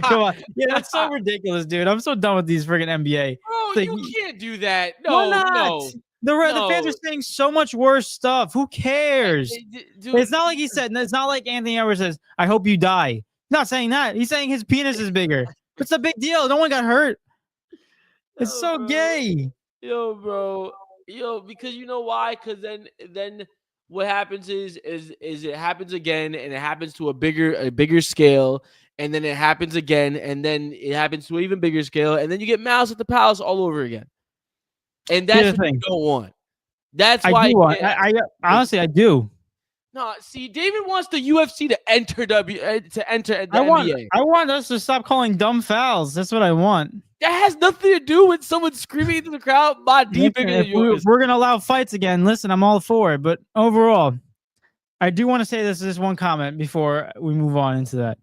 Come on. Yeah, that's so ridiculous, dude. I'm so done with these freaking NBA. Bro, like, you can't do that. No. The fans are saying so much worse stuff. Who cares? Dude, it's not like he said. It's not like Anthony Edwards says, "I hope you die." He's not saying that. He's saying his penis is bigger. What's the big deal? No one got hurt. It's so gay. Bro. Because you know why? Because then what happens is it happens again, and it happens to a bigger scale, and then it happens again, and then it happens to an even bigger scale, and then you get Malice at the Palace all over again. And that's what you don't want. That's why I honestly I do. No, see, David wants the UFC to enter the NBA. I want us to stop calling dumb fouls. That's what I want. That has nothing to do with someone screaming into the crowd. My D bigger than yours. We're gonna allow fights again. Listen, I'm all for it. But overall, I do want to say this one comment before we move on into that.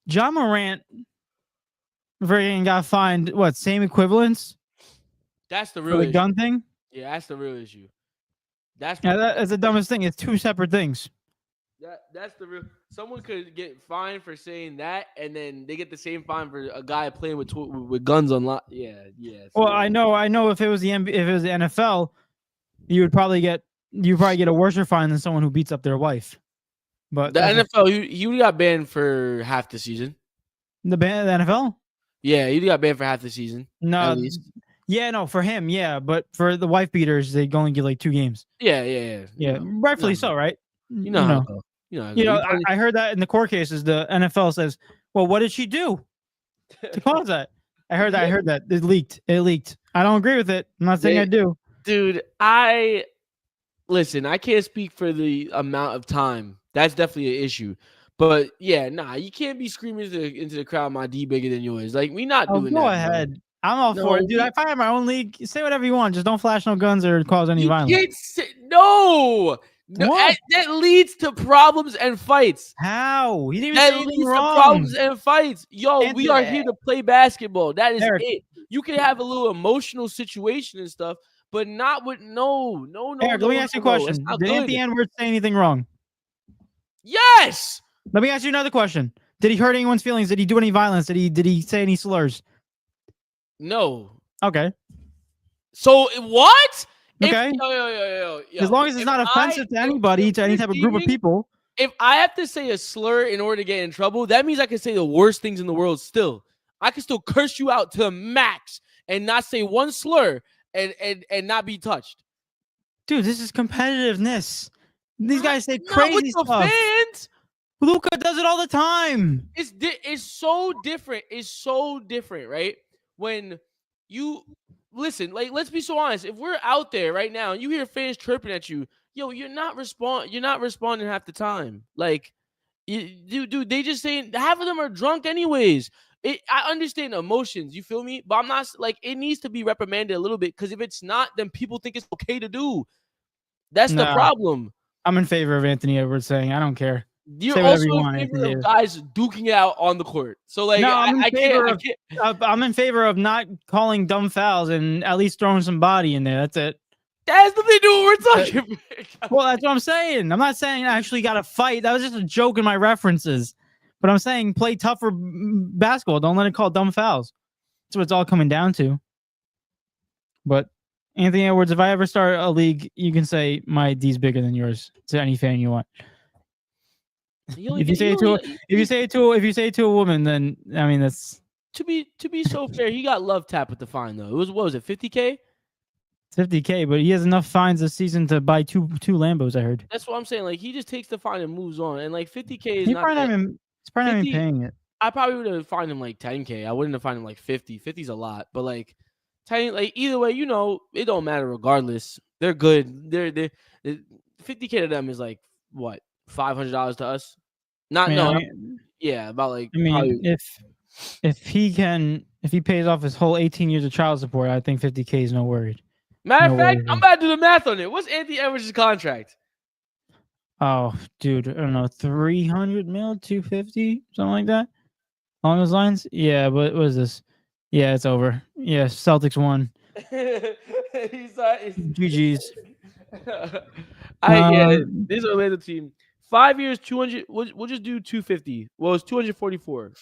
John Morant got fined. What, same equivalence? That's the real issue. Gun thing. Yeah, that's the real issue. That's the dumbest thing. It's two separate things. That's the real. Someone could get fined for saying that, and then they get the same fine for a guy playing with guns on lot. Yeah. Well, I know. If it was the NFL, you'd probably get a worse fine than someone who beats up their wife. But the NFL, you got banned for half the season. The NFL? Yeah, you got banned for half the season. No. Yeah, no, for him, yeah, but for the wife beaters, they only get like 2 games. Yeah. Rightfully so, right? I heard that in the court cases, the NFL says, "Well, what did she do to cause that?" I heard that it leaked. I don't agree with it. I'm not saying I do, dude. Listen. I can't speak for the amount of time. That's definitely an issue. But yeah, you can't be screaming into the crowd, "My D bigger than yours." Like, we not doing that. Go ahead. Bro. I'm all for it, dude. If I have my own league, say whatever you want. Just don't flash no guns or cause any violence. No, that leads to problems and fights. How? He didn't even that leads to problems and fights. We are here to play basketball. That is it. You can have a little emotional situation and stuff, but not with no. Eric, let me ask you a question. Did Anthony Edwards say anything wrong? Yes. Let me ask you another question. Did he hurt anyone's feelings? Did he do any violence? Did he say any slurs? No. Okay. So what? Okay. Yo. As long as it's not offensive to anybody, to any type of group of people. If I have to say a slur in order to get in trouble, that means I can say the worst things in the world still. I can still curse you out to the max and not say one slur and not be touched. Dude, this is competitiveness. These guys say crazy stuff. Fans. Luka does it all the time. It's so different. It's so different, right? When you listen, like, let's be so honest. If we're out there right now and you hear fans chirping at you, you're not responding half the time. Like, dude, they just saying half of them are drunk anyways. I understand emotions, you feel me? But I'm not like, it needs to be reprimanded a little bit, because if it's not, then people think it's okay to do. That's the problem. I'm in favor of Anthony Edwards saying, I don't care. You're also in favor of guys duking it out on the court. So, like, no, I'm in favor of not calling dumb fouls and at least throwing some body in there. That's it. That has nothing to do with what we're talking about. Well, that's what I'm saying. I'm not saying I actually got to fight. That was just a joke in my references. But I'm saying play tougher basketball. Don't let it call dumb fouls. That's what it's all coming down to. But Anthony Edwards, if I ever start a league, you can say my D's bigger than yours to any fan you want. If you say it to a woman, then I mean that's to be so fair. He got love tap with the fine though. It was what was it, 50K? 50K, but he has enough fines this season to buy two Lambos. I heard. That's what I'm saying. Like he just takes the fine and moves on, and like 50K is He's not. probably not even paying it. I probably would have fined him like 10K. I wouldn't have fined him like 50. 50's a lot, but like, either way, you know, it don't matter regardless. They're good. They're 50K to them is like what, $500 to us. Not yeah, about like. I mean, probably, if he pays off his whole 18 years of child support, I think 50K is no worry. Matter of fact, I'm about to do the math on it. What's Anthony Edwards' contract? Oh, dude, I don't know, 300 mil, 250, something like that, along those lines. Yeah, but what is this? Yeah, it's over. Yeah, Celtics won. GG's. This Orlando team. 5 years, 200. We'll just do 250. Well, it's 244.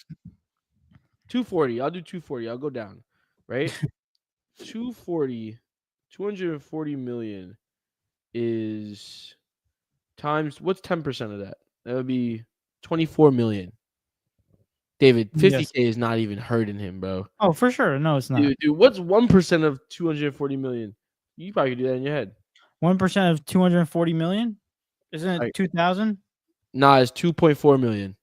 240. I'll do 240. I'll go down. Right? 240. 240 million is times what's 10% of that? That would be 24 million. David, 50K is not even hurting him, bro. Oh, for sure. No, it's not. Dude, what's 1% of 240 million? You probably could do that in your head. 1% of 240 million? Isn't it 2,000? Nah, it's 2.4 million.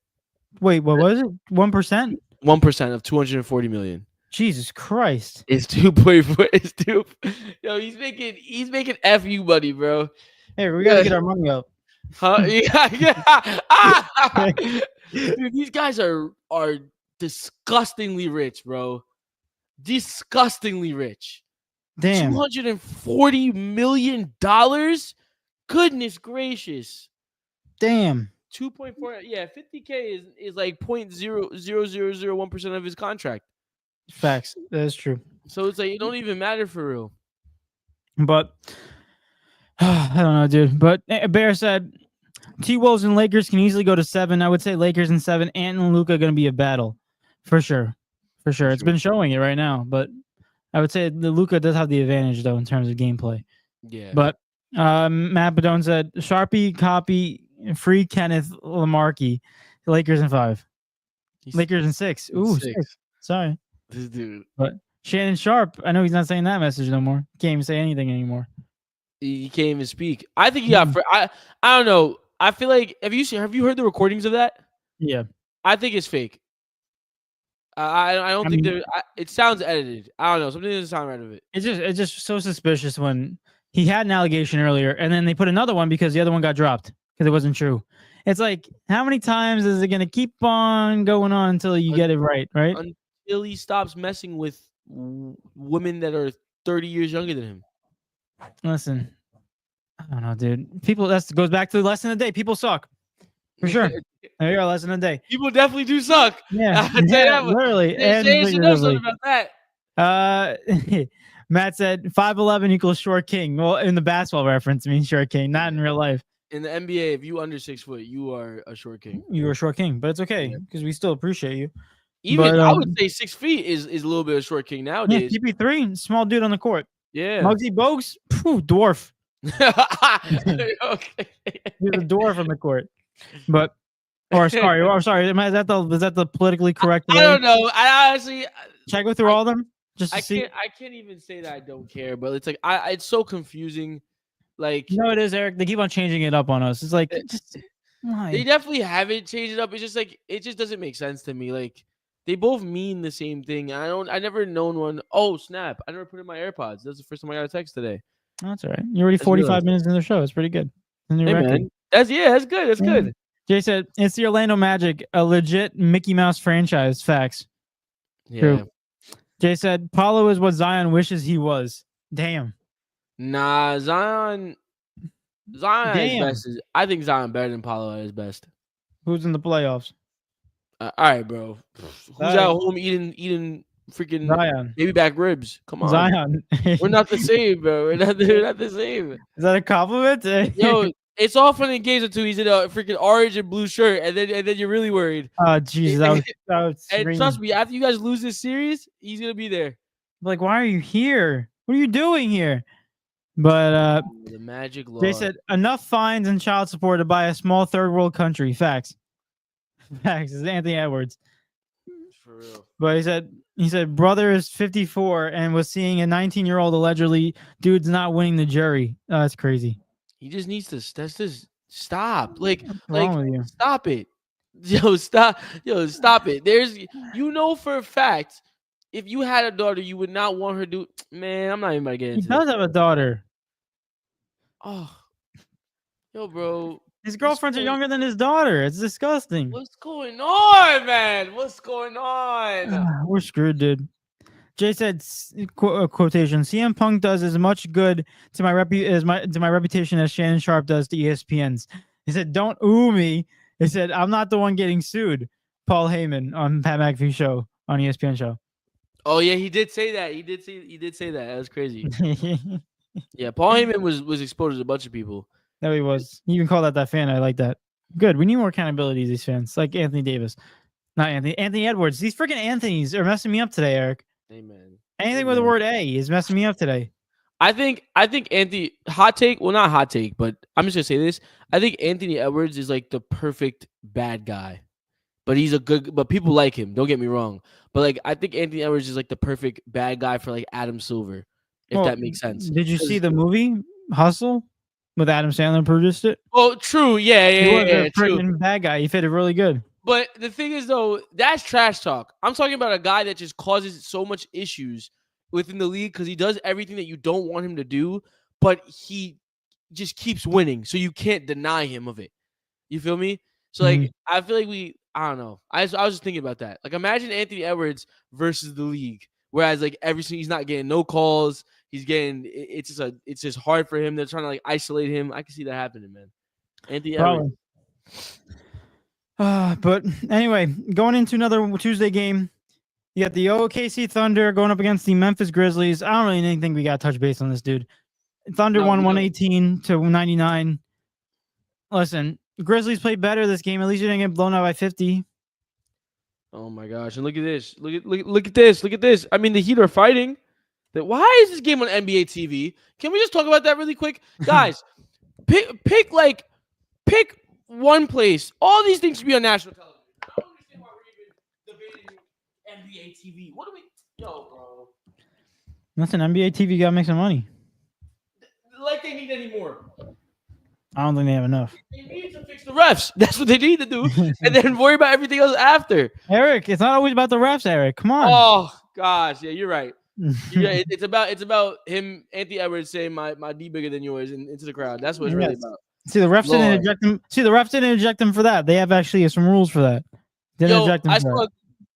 Wait, what was it? 1%? 1% of 240 million. Jesus Christ. It's 2.4. It's 2. Yo, he's making FU money, bro. Hey, we gotta get our money up. Huh? Yeah. Dude, these guys are disgustingly rich, bro. Disgustingly rich. Damn. $240 million? Goodness gracious. Damn. 2.4. Yeah, 50K is like 0.00001% of his contract. Facts. That is true. So it's like it don't even matter for real. But I don't know, dude. But Bear said T-Wolves and Lakers can easily go to 7. I would say Lakers in 7. Ant and Luka going to be a battle. For sure. It's been showing it right now. But I would say the Luka does have the advantage, though, in terms of gameplay. Yeah. But Matt Badone said Sharpie, copy, free Kenneth Lamarckey. Lakers in 5. Lakers in 6. Ooh, 6. Sorry. This dude. But Shannon Sharp, I know he's not saying that message no more. Can't even say anything anymore. He can't even speak. I think he got. I don't know. I feel like have you heard the recordings of that? Yeah. I think it's fake. I don't think there. It sounds edited. I don't know. Something doesn't sound right of it. It's just so suspicious when he had an allegation earlier and then they put another one because the other one got dropped because it wasn't true. It's like, how many times is it going to keep on going on until you get it right? Until he stops messing with women that are 30 years younger than him. Listen, I don't know, dude. People, that goes back to the lesson of the day. People suck. For sure. There you go, lesson of the day. People definitely do suck. Yeah, literally. She knows something about that. Matt said 5'11" equals short king. Well, in the basketball reference, it means short king, not in real life. In the NBA, if you under 6 foot, you are a short king. You're a short king, but it's okay because we still appreciate you. Even I would say 6 feet is a little bit of short king nowadays. Yeah, CP3, small dude on the court. Yeah. Muggsy Bogues, dwarf. Okay. He's a dwarf on the court. But is that the politically correct way? I don't know. I honestly should I go through all of them? Just to see? I can't even say that I don't care, but it's like it's so confusing. Like no, it is, Eric. They keep on changing it up on us. It's like they definitely haven't changed it up. It's just like it just doesn't make sense to me. Like they both mean the same thing. I never known one. Oh snap! I never put in my AirPods. That's the first time I got a text today. That's all right. You're already 45 minutes in the show. It's pretty good. Hey, man. That's good. That's good. Jay said it's the Orlando Magic, a legit Mickey Mouse franchise. Facts. Yeah. True. Jay said Paulo is what Zion wishes he was. Damn. Nah, Zion at his best I think Zion better than Paulo at his best. Who's in the playoffs? All right, bro. Who's at home eating freaking Zion. baby back ribs. Come on, Zion. we're not the same, bro. We're not the same. Is that a compliment? Yo, it's all fun and games until he's in a freaking orange and blue shirt, and then you're really worried. Oh Jesus, that was And trust me, after you guys lose this series, he's gonna be there. Like, why are you here? What are you doing here? But the magic law. they said enough fines and child support to buy a small third world country. Facts. Facts. It's Anthony Edwards. For real. But he said brother is 54 and was seeing a 19-year-old allegedly dude's not winning the jury. Oh, that's crazy. He just needs to. That's just stop. What's wrong with you? Stop it. Yo, stop. Yo, stop it. There's for a fact, if you had a daughter, you would not want her to. Man, I'm not even gonna get into. He does have a daughter. Oh, yo, bro. His girlfriends are younger than his daughter. It's disgusting. What's going on, man? What's going on? We're screwed, dude. Jay said, quotation: "CM Punk does as much good to my reputation as Shannon Sharp does to ESPN's." He said, "Don't ooh me." He said, "I'm not the one getting sued." Paul Heyman on Pat McAfee show on ESPN show. Oh yeah, he did say that. He did say that. That was crazy. Yeah, Paul Heyman was exposed to a bunch of people. No, he was. He even called out that fan. I like that. Good. We need more accountability, these fans, like Anthony Davis. Not Anthony Edwards. These freaking Anthonys are messing me up today, Eric. Amen. Anything with the word A is messing me up today. I think Anthony, hot take. Well, not hot take, but I'm just gonna say this. I think Anthony Edwards is like the perfect bad guy, but but people like him. Don't get me wrong. But like, I think Anthony Edwards is like the perfect bad guy for like Adam Silver, if that makes sense. Did you see the movie Hustle with Adam Sandler produced it? Oh, true. Yeah. True. Bad guy. He fitted really good. But the thing is, though, that's trash talk. I'm talking about a guy that just causes so much issues within the league because he does everything that you don't want him to do, but he just keeps winning, so you can't deny him of it. You feel me? So, like, I feel like I don't know. I was just thinking about that. Like, imagine Anthony Edwards versus the league, whereas, like, he's not getting no calls. He's getting it's just hard for him. They're trying to, like, isolate him. I can see that happening, man. Anthony Edwards. But anyway, going into another Tuesday game, you got the OKC Thunder going up against the Memphis Grizzlies. I don't really think we got to touch base on this, dude. Thunder won 118 to 99. Listen, Grizzlies played better this game. At least you didn't get blown out by 50. Oh my gosh! And look at this. Look at this. Look at this. I mean, the Heat are fighting. Why is this game on NBA TV? Can we just talk about that really quick, guys? Pick one place. All these things should be on national television. I don't understand why we're even debating NBA TV. What do we? Yo, bro. Listen, NBA TV gotta make some money. Like they need any more. I don't think they have enough. They need to fix the refs. That's what they need to do, and then worry about everything else after. Eric, it's not always about the refs, Eric. Come on. Oh gosh, yeah, you're right. It's about him, Anthony Edwards, saying my D bigger than yours into the crowd. That's what it's really about. See, the refs didn't eject him. See, the refs didn't eject him for that. They have actually some rules for that.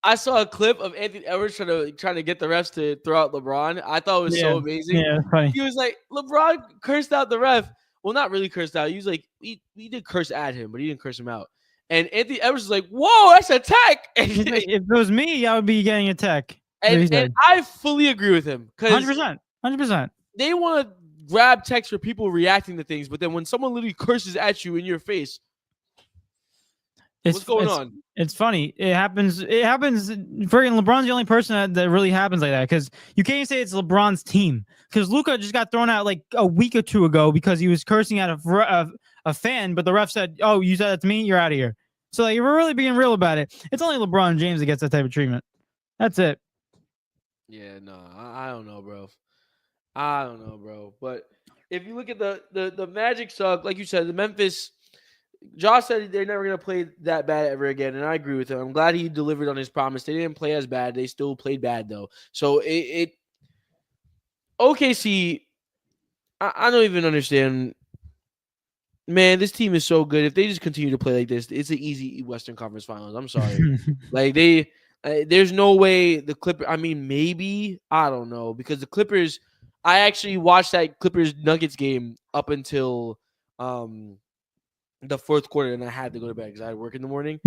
I saw a clip of Anthony Edwards trying to get the refs to throw out LeBron. I thought it was so amazing. Yeah, funny. He was like, LeBron cursed out the ref. Well, not really cursed out. He was like, he did curse at him, but he didn't curse him out. And Anthony Edwards was like, "Whoa, that's a tech." If it was me, I would be getting a tech. And I fully agree with him because 100%. They want to grab techs for people reacting to things, but then when someone literally curses at you in your face, what's going on? It's funny. It happens. Freaking LeBron's the only person that really happens like that because you can't say it's LeBron's team because Luka just got thrown out like a week or two ago because he was cursing at a fan, but the ref said, "Oh, you said that to me. You're out of here." So like, we're really being real about it. It's only LeBron James that gets that type of treatment. That's it. Yeah, no, I don't know, bro. I don't know, bro. But if you look at the Magic suck, like you said, the Memphis. Josh said they're never going to play that bad ever again, and I agree with him. I'm glad he delivered on his promise. They didn't play as bad. They still played bad, though. So, OKC, I don't even understand. Man, this team is so good. If they just continue to play like this, it's an easy Western Conference Finals. I'm sorry. Like, there's no way the Clippers – I mean, maybe. I don't know. Because the Clippers – I actually watched that Clippers-Nuggets game up until the fourth quarter, and I had to go to bed because I had work in the morning.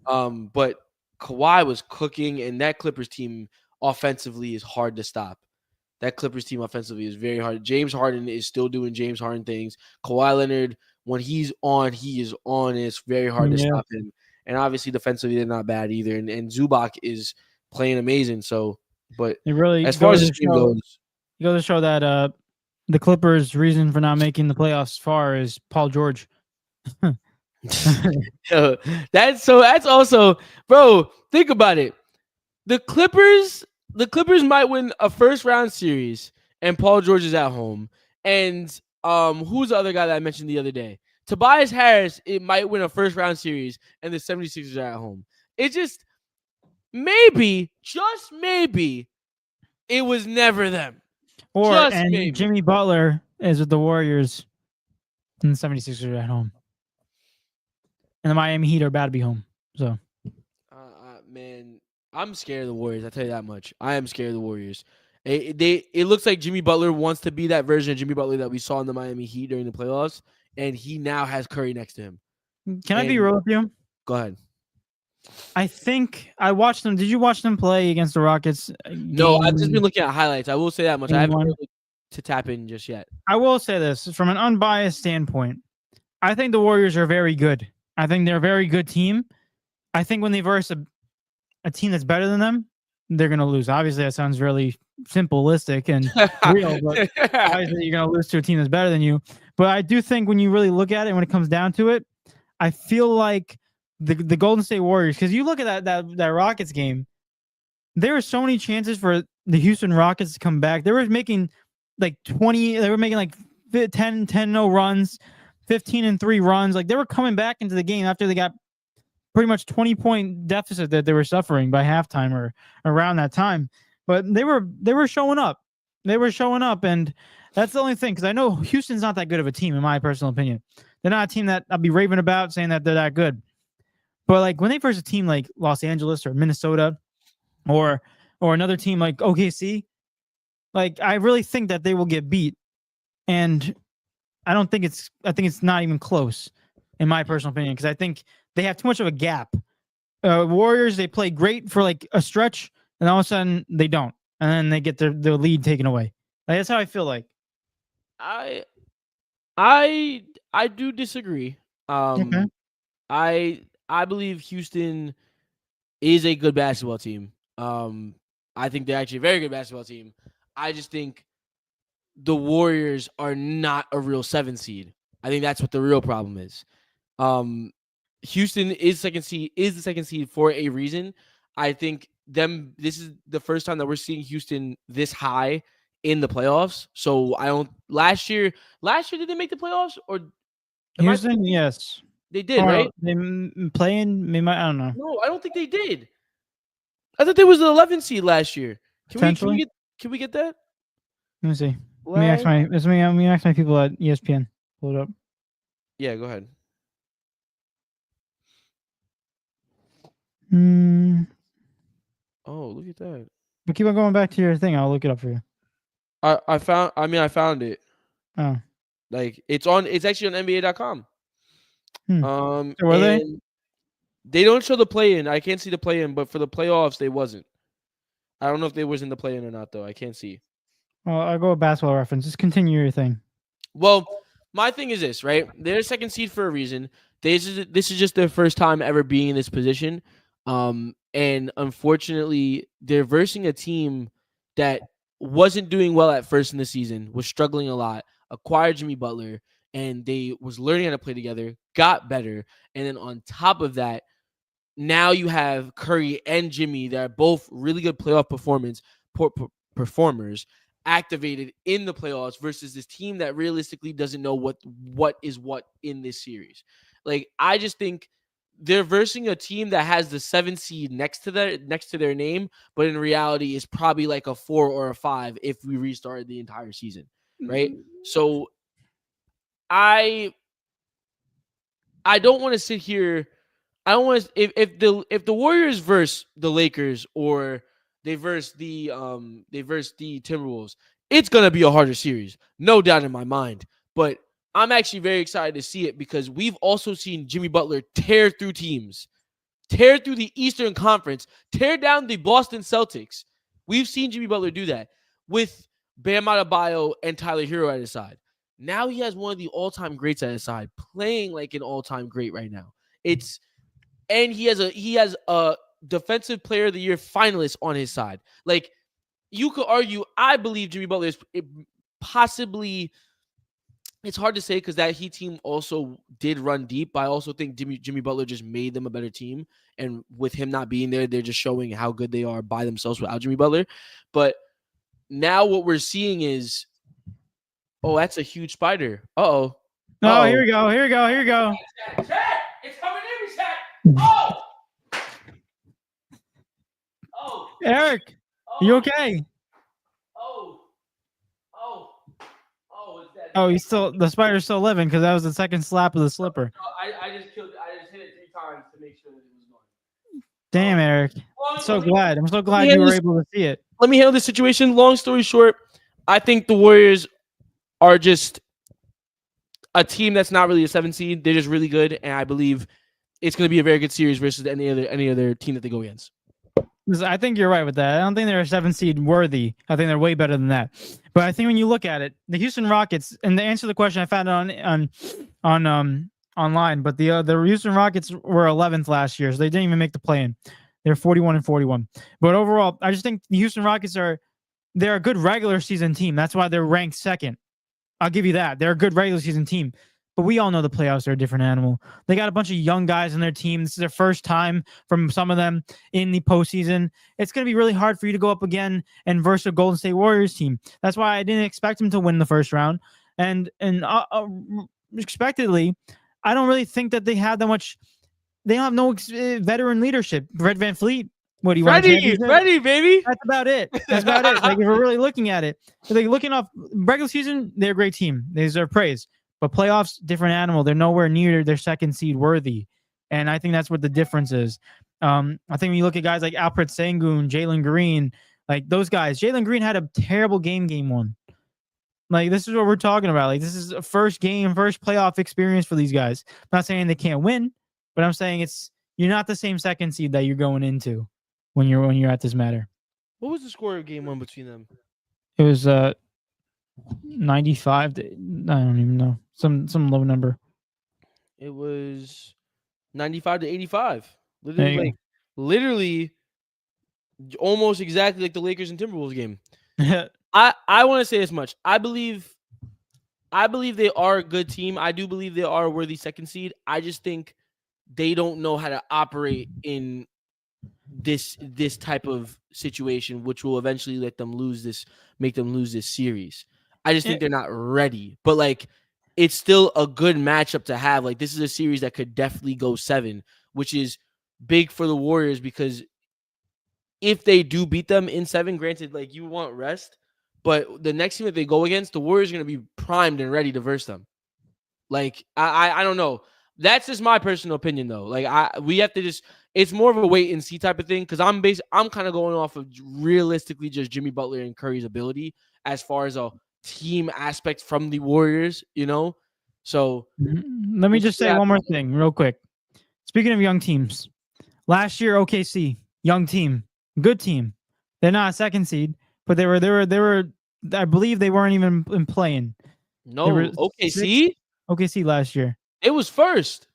But Kawhi was cooking, and that Clippers team offensively is hard to stop. That Clippers team offensively is very hard. James Harden is still doing James Harden things. Kawhi Leonard, when he's on, he is on. It's very hard to stop him. And obviously defensively, they're not bad either. And Zubac is playing amazing. So, but it really as far as this team goes, you go to show that the Clippers' reason for not making the playoffs far is Paul George. that's also, bro. Think about it. The Clippers might win a first round series, and Paul George is at home. And who's the other guy that I mentioned the other day? Tobias Harris. It might win a first round series, and the 76ers are at home. It just maybe, just maybe, it was never them. And Jimmy Butler is with the Warriors, and the 76ers are at home. And the Miami Heat are about to be home. So, man, I'm scared of the Warriors. I tell you that much. I am scared of the Warriors. It looks like Jimmy Butler wants to be that version of Jimmy Butler that we saw in the Miami Heat during the playoffs, and he now has Curry next to him. Can I be real with you? Go ahead. I think I watched them. Did you watch them play against the Rockets? No, I've just been looking at highlights. I will say that much. I haven't been able to tap in just yet. I will say this from an unbiased standpoint. I think the Warriors are very good. I think they're a very good team. I think when they verse a team that's better than them, they're going to lose. Obviously, that sounds really simplistic and real, but obviously you're going to lose to a team that's better than you. But I do think when you really look at it, when it comes down to it, I feel like the Golden State Warriors, because you look at that Rockets game, there were so many chances for the Houston Rockets to come back. They were making like 20, they were making like 10-0 runs, 15-3 runs. Like they were coming back into the game after they got pretty much 20-point deficit that they were suffering by halftime or around that time. But they were showing up. They were showing up, and that's the only thing, because I know Houston's not that good of a team, in my personal opinion. They're not a team that I'll be raving about saying that they're that good. But like when they verse a team like Los Angeles or Minnesota or another team like OKC, like I really think that they will get beat. And I think it's not even close, in my personal opinion, because I think they have too much of a gap. Warriors, they play great for like a stretch, and all of a sudden they don't, and then they get their lead taken away. Like, that's how I feel like. I do disagree. Okay. I believe Houston is a good basketball team. I think they're actually a very good basketball team. I just think the Warriors are not a real 7 seed. I think that's what the real problem is. Houston is the second seed for a reason. I think this is the first time that we're seeing Houston this high in the playoffs. So last year did they make the playoffs or Houston? Yes. They did, right? They playing, I don't know. No, I don't think they did. I thought there was an 11 seed last year. Can we get that? Let me see. Let me ask my people at ESPN. Pull it up. Yeah, go ahead. Oh, look at that. But keep on going back to your thing. I'll look it up for you. I found it. Oh. Like it's actually on NBA.com. So were they? They don't show the play-in. I can't see the play-in, but for the playoffs, they wasn't. I don't know if they was in the play-in or not, though. I can't see. Well, I'll go with Basketball Reference. Just continue your thing. Well, my thing is this, right? They're second seed for a reason. This is just their first time ever being in this position. And unfortunately, they're versing a team that wasn't doing well at first in the season, was struggling a lot, acquired Jimmy Butler, and they was learning how to play together, got better. And then on top of that, now you have Curry and Jimmy that are both really good playoff performers activated in the playoffs versus this team that realistically doesn't know what is what in this series. Like, I just think they're versing a team that has the 7 seed next to their name, but in reality is probably like a 4 or a 5 if we restarted the entire season, right? So I don't want to sit here. I don't want to if the Warriors verse the Lakers or they verse the Timberwolves, it's gonna be a harder series, no doubt in my mind. But I'm actually very excited to see it because we've also seen Jimmy Butler tear through teams, tear through the Eastern Conference, tear down the Boston Celtics. We've seen Jimmy Butler do that with Bam Adebayo and Tyler Hero at his side. Now he has one of the all-time greats at his side, playing like an all-time great right now. And he has a Defensive Player of the Year finalist on his side. Like, you could argue, I believe Jimmy Butler is possibly. It's hard to say because that Heat team also did run deep, but I also think Jimmy Butler just made them a better team. And with him not being there, they're just showing how good they are by themselves without Jimmy Butler. But now what we're seeing is, oh, that's a huge spider. Uh-oh. Oh, here we go. Here we go. Here we go. Chat! It's coming in, chat! Oh! Oh! Eric, you okay? Oh, he's still the spider's still living because that was the second slap of the slipper. I just hit it 3 times to make sure that it was going. Damn, Eric. I'm so glad you were able to see it. Let me handle this situation. Long story short, I think the Warriors are just a team that's not really a 7 seed. They're just really good, and I believe it's going to be a very good series versus any other team that they go against. I think you're right with that. I don't think they're a 7 seed worthy. I think they're way better than that. But I think when you look at it, the Houston Rockets, and to answer the question I found online, but the Houston Rockets were 11th last year, so they didn't even make the play-in. They're 41-41. But overall, I just think the Houston Rockets they're a good regular season team. That's why they're ranked second. I'll give you that. They're a good regular season team. But we all know the playoffs are a different animal. They got a bunch of young guys on their team. This is their first time from some of them in the postseason. It's going to be really hard for you to go up again and versus a Golden State Warriors team. That's why I didn't expect them to win the first round. And expectedly, I don't really think that they have that much. They don't have no veteran leadership. Fred VanVleet. What do you want? Ready, baby. That's about it. Like, if we're really looking at it, like looking off regular season, they're a great team. They deserve praise. But playoffs, different animal. They're nowhere near their 2nd seed worthy. And I think that's what the difference is. I think when you look at guys like Alperen Sengun, Jalen Green, like those guys, Jalen Green had a terrible game 1. Like, this is what we're talking about. Like, this is a first playoff experience for these guys. I'm not saying they can't win, but I'm saying you're not the same 2nd seed that you're going into when you're at this matter. What was the score of game 1 between them? It was 95 to, I don't even know, some low number. It was 95 to 85. Literally almost exactly like the Lakers and Timberwolves game. I want to say as much. I believe they are a good team. I do believe they are a worthy 2nd seed. I just think they don't know how to operate in this type of situation, which will eventually make them lose this series. I just think they're not ready. But like, it's still a good matchup to have. Like, this is a series that could definitely go 7, which is big for the Warriors because if they do beat them in 7, granted, like, you want rest, but the next team that they go against, the Warriors are going to be primed and ready to verse them. Like, I don't know. That's just my personal opinion, though. Like, we have to just. It's more of a wait and see type of thing because I'm kind of going off of realistically just Jimmy Butler and Curry's ability as far as a team aspect from the Warriors, you know. So let me just say one more thing real quick. Speaking of young teams, last year OKC, young team, good team. They're not a 2nd seed, but they were. I believe they weren't even in playing. No, OKC. OKC last year. It was 1st.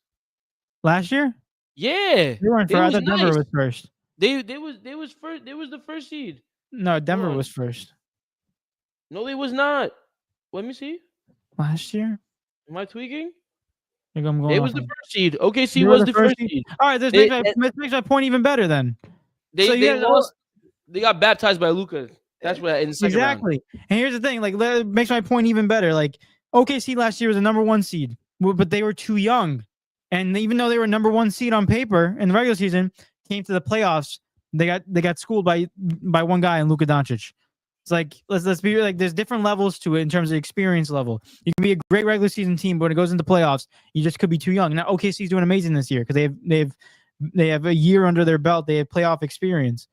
Last year? Yeah. They weren't first. I thought Denver was 1st. They was first. They was the 1st seed. No, Denver was 1st. No, they was not. Let me see. Last year? Am I tweaking? It was the 1st seed. OKC was the 1st seed. All right, this makes my point even better then. They lost. They got baptized by Luka. That's what in the second round. And here's the thing, like, that makes my point even better. Like, OKC last year was a number 1 seed, but they were too young. And even though they were number 1 seed on paper in the regular season, came to the playoffs, they got schooled by one guy in Luka Doncic. It's like, let's be like, there's different levels to it in terms of experience level. You can be a great regular season team, but when it goes into playoffs, you just could be too young. Now OKC's doing amazing this year because they have a year under their belt. They have playoff experience.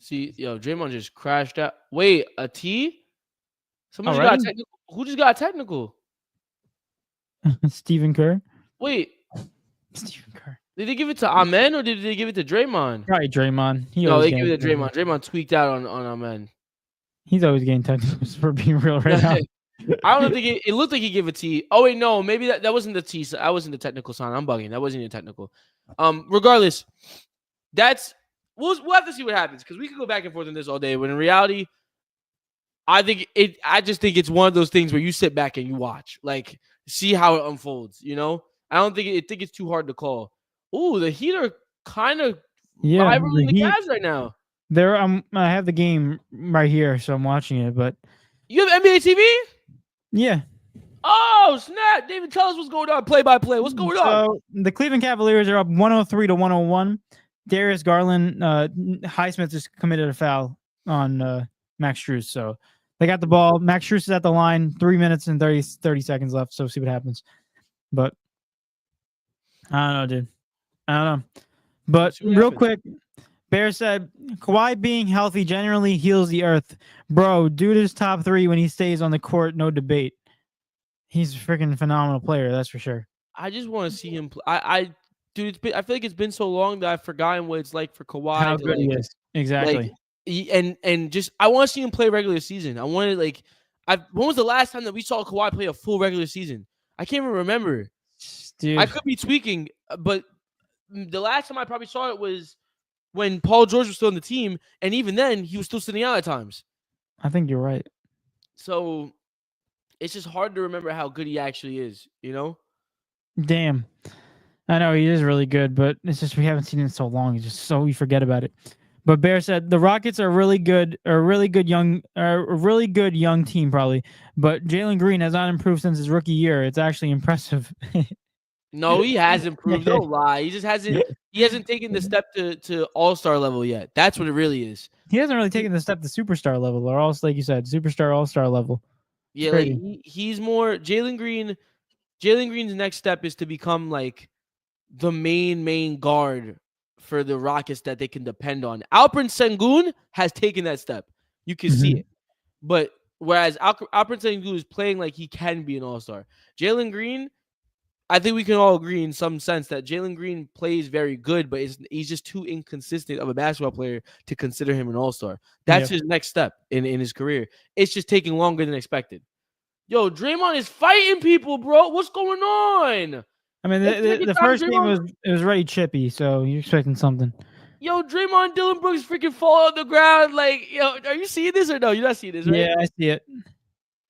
See, Draymond just crashed out. Wait, a T? Somebody got technical. Who just got technical? Stephen Kerr. Wait. Stephen Kerr. Did they give it to Amen or did they give it to Draymond? Probably Draymond. No, they give it to Draymond. Draymond tweaked out on Amen. He's always getting technicals for being real right now. I don't think it looked like he gave a T. Oh wait, no, maybe that wasn't the T. I wasn't the technical sign. I'm bugging. That wasn't even technical. Regardless, we'll have to see what happens because we could go back and forth on this all day. When in reality, I just think it's one of those things where you sit back and you watch, like see how it unfolds. You know, I don't think it's too hard to call. Ooh, the Heat are kind of rivaling the Cavs right now. I have the game right here, so I'm watching it. But you have NBA TV? Yeah. Oh snap! David, tell us what's going on. Play by play. What's going on? The Cleveland Cavaliers are up 103-101. Darius Garland, Highsmith just committed a foul on Max Strus, so they got the ball. Max Strus is at the line. 3 minutes and 30 seconds left. So see what happens. But I don't know, dude. I don't know. But real quick, Bear said Kawhi being healthy generally heals the earth. Bro, dude is top 3 when he stays on the court. No debate. He's a freaking phenomenal player, that's for sure. I just want to see him play. Dude, I feel like it's been so long that I've forgotten what it's like for Kawhi. How good he is. Exactly. And just I want to see him play regular season. I wanted when was the last time that we saw Kawhi play a full regular season? I can't even remember. Dude. I could be tweaking, but the last time I probably saw it was when Paul George was still on the team, and even then he was still sitting out at times. I think you're right. So it's just hard to remember how good he actually is, you know? Damn. I know he is really good, but it's just we haven't seen it in so long. It's just so we forget about it. But Bear said the Rockets are a really good young team probably, but Jalen Green has not improved since his rookie year. It's actually impressive. No, he has improved. Don't lie. He just hasn't. He hasn't taken the step to all-star level yet. That's what it really is. He hasn't really taken the step to superstar level, or also, like you said, superstar all-star level. Yeah, like he's more Jalen Green. Jalen Green's next step is to become like the main guard for the Rockets that they can depend on. Alperen Sengun has taken that step. You can see it. But whereas Alperen Sengun is playing like he can be an all-star. Jalen Green, I think we can all agree in some sense that Jalen Green plays very good, but he's just too inconsistent of a basketball player to consider him an all-star. That's his next step in his career. It's just taking longer than expected. Yo, Draymond is fighting people, bro. What's going on? I mean, the first game was already chippy, so you're expecting something. Yo, Draymond and Dylan Brooks freaking fall on the ground. Like, yo, are you seeing this or no? You're not seeing this, right? Yeah, I see it.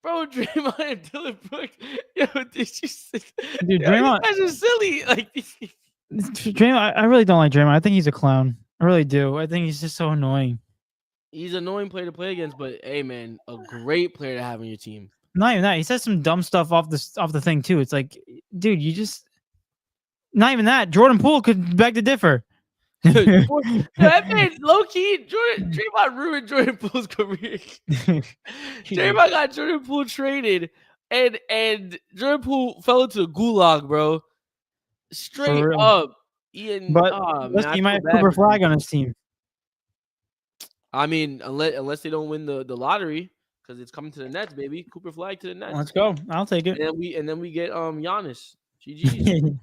Bro, Draymond and Dylan Brooks. Yo, dude, Draymond. You guys are silly. Like, Draymond, I really don't like Draymond. I think he's a clown. I really do. I think he's just so annoying. He's an annoying player to play against, but hey, man, a great player to have on your team. Not even that. He says some dumb stuff off the thing too. It's like, dude, you just. Not even that. Jordan Poole could beg to differ. That man, low key, Draymond ruined Jordan Poole's career. Draymond got Jordan Poole traded, and Jordan Poole fell into a gulag, bro. Straight up. Ian, but he might have Cooper Flag on his team. I mean, unless they don't win the lottery, because it's coming to the Nets, baby. Cooper Flag to the Nets. Let's go. I'll take it. And then we get Giannis. GG.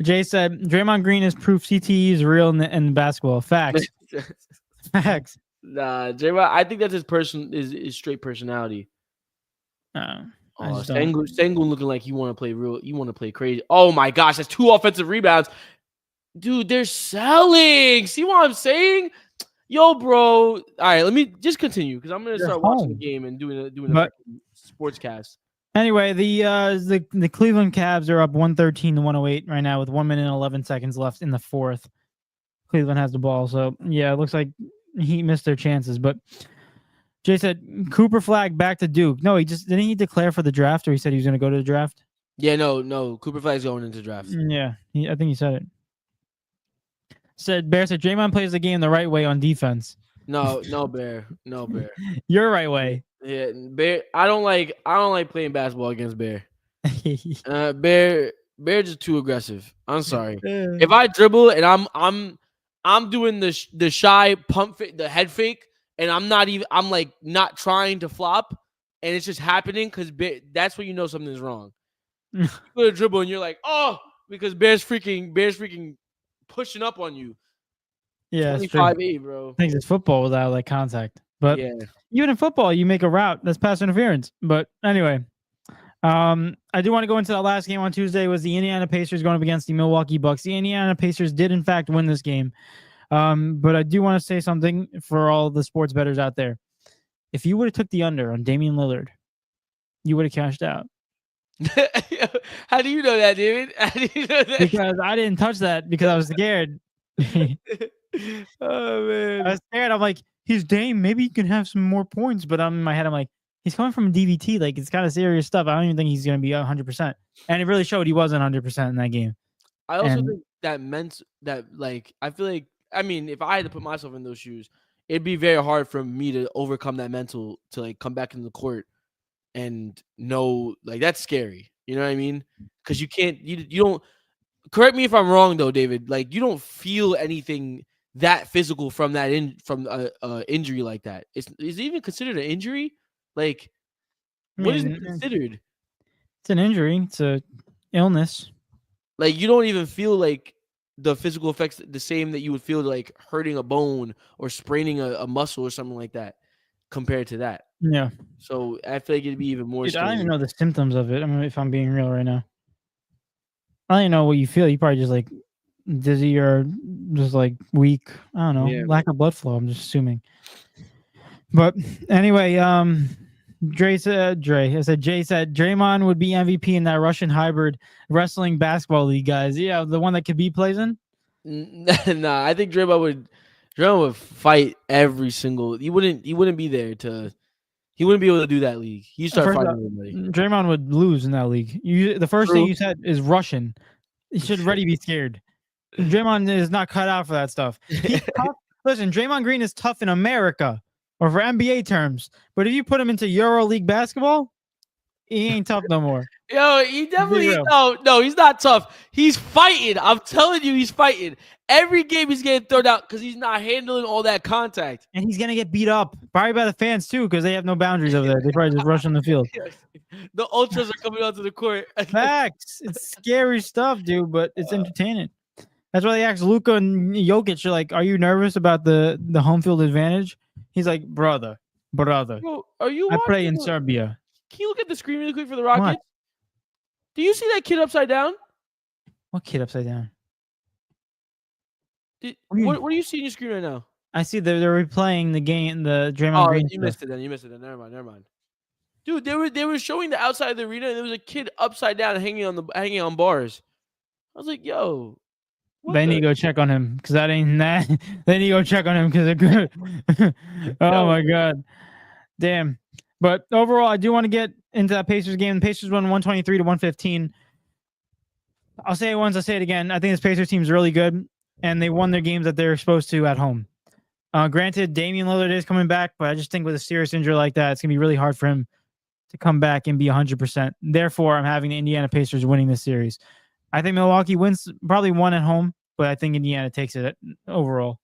Jay said Draymond Green is proof CTE is real in basketball. Facts. Facts. Nah, Draymond. I think that's his straight personality. Sengun looking like you want to play real. You want to play crazy. Oh my gosh, that's 2 offensive rebounds, dude. They're selling. See what I'm saying? Yo, bro. All right, let me just continue because I'm gonna start watching the game and doing a sportscast. Anyway, the Cleveland Cavs are up 113-108 right now with 1 minute and 11 seconds left in the fourth. Cleveland has the ball, so yeah, it looks like he missed their chances. But Jay said Cooper Flag back to Duke. No, didn't he declare for the draft, or he said he was going to go to the draft? Yeah, no, Cooper Flag's going into the draft. Yeah, I think he said it. Bear said Draymond plays the game the right way on defense. No, Bear. Your right way. Yeah, Bear. I don't like playing basketball against Bear. Bear just too aggressive. I'm sorry. If I dribble and I'm doing the shy pump fake, the head fake, and I'm like not trying to flop, and it's just happening because that's when you know something's wrong. You go to dribble and you're like, oh, because Bear's freaking pushing up on you. Yeah, 25-8, bro. I think it's football without like contact. But yeah, even in football, you make a route that's pass interference. But anyway, I do want to go into that last game on Tuesday. Was the Indiana Pacers going up against the Milwaukee Bucks? The Indiana Pacers did in fact win this game. But I do want to say something for all the sports bettors out there. If you would have took the under on Damian Lillard, you would have cashed out. How do you know that, David? How do you know that? Because I didn't touch that because I was scared. Oh man, I was scared. I'm like, he's Dame. Maybe he can have some more points. But I'm in my head, I'm like, he's coming from DVT. Like, it's kind of serious stuff. I don't even think he's going to be 100%. And it really showed he wasn't 100% in that game. I also think that meant that, like, I feel like, I mean, if I had to put myself in those shoes, it'd be very hard for me to overcome that mental to like come back into the court and know, like, that's scary. You know what I mean? Because you can't, you don't. Correct me if I'm wrong, though, David. Like, you don't feel anything that physical from that injury like that. Is it even considered an injury? Like, what is it considered? It's an injury. It's a illness. Like, you don't even feel like the physical effects the same that you would feel like hurting a bone or spraining a muscle or something like that compared to that. Yeah. So I feel like it'd be even more Dude, scary. I don't even know the symptoms of it. I mean, if I'm being real right now. I don't even know what you feel. You probably just like dizzy or just like weak. I don't know. Yeah, lack of blood flow. I'm just assuming. But anyway, Jay said Draymond would be MVP in that Russian hybrid wrestling basketball league, guys. Yeah, the one that Khabib plays in. Nah, I think Draymond would fight every single. He wouldn't be there to. He wouldn't be able to do that league. He start fighting everybody. Draymond would lose in that league. The first thing you said is Russian. You should already be scared. Draymond is not cut out for that stuff. He's tough. Listen, Draymond Green is tough in America or for NBA terms. But if you put him into EuroLeague basketball, he ain't tough no more. Yo, he definitely no, he's not tough. He's fighting. I'm telling you, he's fighting. Every game he's getting thrown out because he's not handling all that contact. And he's gonna get beat up, probably by the fans too, because they have no boundaries over there. They probably just rush on the field. The ultras are coming onto the court. Facts. It's scary stuff, dude, but it's entertaining. That's why they asked Luka and Jokic, like, "Are you nervous about the home field advantage?" He's like, "Brother, Bro, are you? I play in Serbia." Can you look at the screen really quick for the Rockets? What? Do you see that kid upside down? What kid upside down? What are you seeing on your screen right now? I see they're replaying the game, the Draymond Green. You missed it then. Never mind. Dude, they were showing the outside of the arena, and there was a kid upside down hanging on bars. I was like, yo. They need to go check on him because that ain't that. They need to go check on him because they're good. Oh my god, damn. But overall, I do want to get into that Pacers game. The Pacers won 123-115. I'll say it once, I'll say it again. I think this Pacers team is really good, and they won their games that they're supposed to at home. Granted, Damian Lillard is coming back, but I just think with a serious injury like that, it's going to be really hard for him to come back and be 100%. Therefore, I'm having the Indiana Pacers winning this series. I think Milwaukee wins probably one at home, but I think Indiana takes it overall.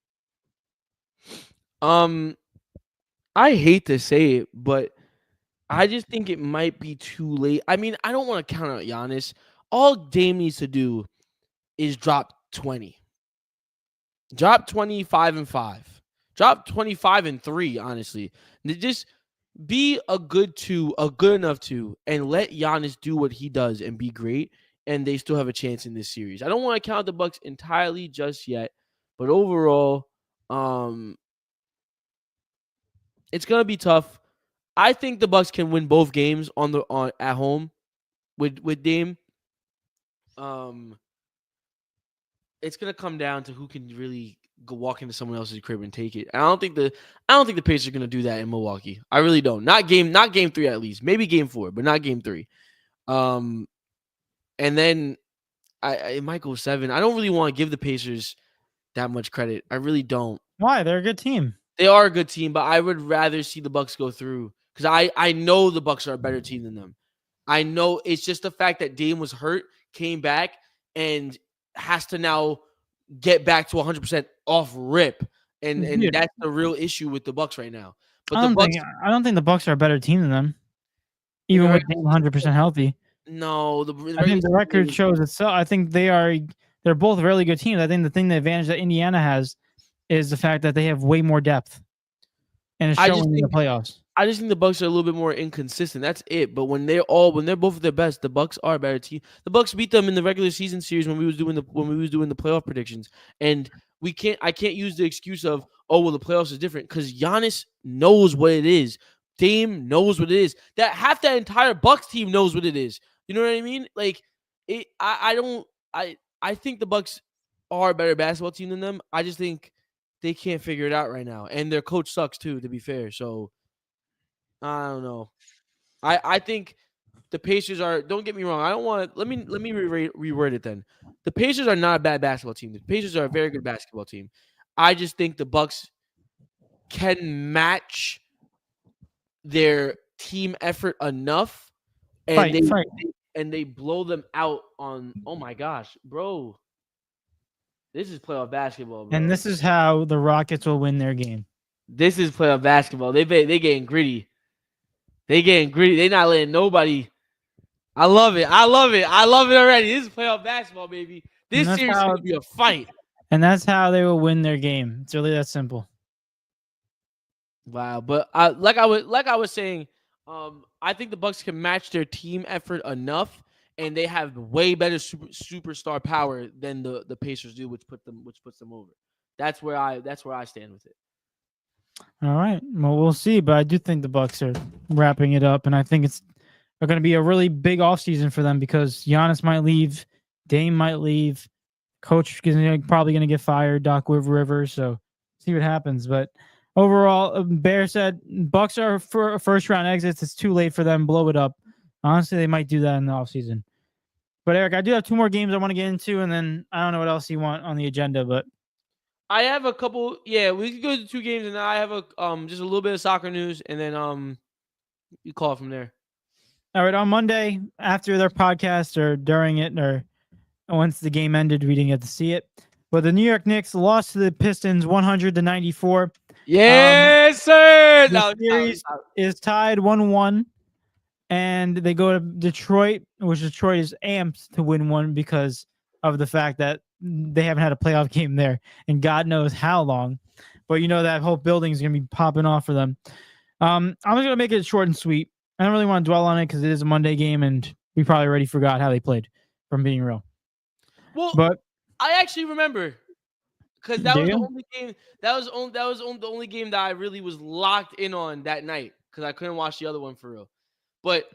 I hate to say it, but I just think it might be too late. I mean, I don't want to count out Giannis. All Dame needs to do is drop 20. Drop 25-5. Drop 25-3, honestly. Just be a good 2, a good enough 2, and let Giannis do what he does and be great, and they still have a chance in this series. I don't want to count the Bucks entirely just yet, but overall, it's gonna be tough. I think the Bucks can win both games at home with Dame. It's gonna come down to who can really go walk into someone else's crib and take it. I don't think the Pacers are gonna do that in Milwaukee. I really don't. Not game 3 at least. Maybe game 4, but not game 3. And then it might go 7. I don't really want to give the Pacers that much credit. I really don't. Why? They're a good team. They are a good team, but I would rather see the Bucks go through because I know the Bucks are a better team than them. I know it's just the fact that Dame was hurt, came back, and has to now get back to 100% off rip, and that's the real issue with the Bucks right now. But I don't think the Bucks are a better team than them, even with Dame 100% healthy. No, I think the record shows itself. I think they are they're both really good teams. I think the advantage that Indiana has is the fact that they have way more depth, and it's showing in the playoffs. I just think the Bucks are a little bit more inconsistent. That's it. But when they're both at their best, the Bucks are a better team. The Bucks beat them in the regular season series when we was doing the playoff predictions. And I can't use the excuse of, oh well, the playoffs is different, because Giannis knows what it is. Dame knows what it is. That half that entire Bucks team knows what it is. You know what I mean? Like I think the Bucks are a better basketball team than them. I just think they can't figure it out right now. And their coach sucks too, to be fair. So I don't know. I think the Pacers are. Don't get me wrong. I don't want. Let me reword it then. The Pacers are not a bad basketball team. The Pacers are a very good basketball team. I just think the Bucks can match their team effort enough, and they blow them out on. Oh my gosh, bro! This is playoff basketball, bro. And this is how the Rockets will win their game. This is playoff basketball. They getting gritty. They getting gritty. They not letting nobody. I love it. I love it already. This is playoff basketball, baby. This series is gonna be a fight. And that's how they will win their game. It's really that simple. Wow. But like I was saying, I think the Bucks can match their team effort enough, and they have way better superstar power than the Pacers do, which puts them over. That's where I stand with it. All right. Well, we'll see, but I do think the Bucks are wrapping it up, and I think it's going to be a really big offseason for them because Giannis might leave, Dame might leave, coach is probably going to get fired, Doc Rivers. So see what happens. But overall, Bear said Bucks are for first round exits. It's too late for them. Blow it up. Honestly, they might do that in the offseason. But Eric, I do have two more games I want to get into, and then I don't know what else you want on the agenda, but I have a couple. Yeah, we could go to 2 games, and I have just a little bit of soccer news, and then you call from there. All right, on Monday after their podcast or during it or once the game ended, we didn't get to see it. But the New York Knicks lost to the Pistons 100-94. Yes, sir. The series is tied 1-1, and they go to Detroit, which Detroit is amped to win one because of the fact that they haven't had a playoff game there and God knows how long. But you know that whole building is going to be popping off for them. I'm just going to make it short and sweet. I don't really want to dwell on it because it is a Monday game and we probably already forgot how they played, from being real. Well, but I actually remember because that was the only game. That was the only game that I really was locked in on that night because I couldn't watch the other one for real. But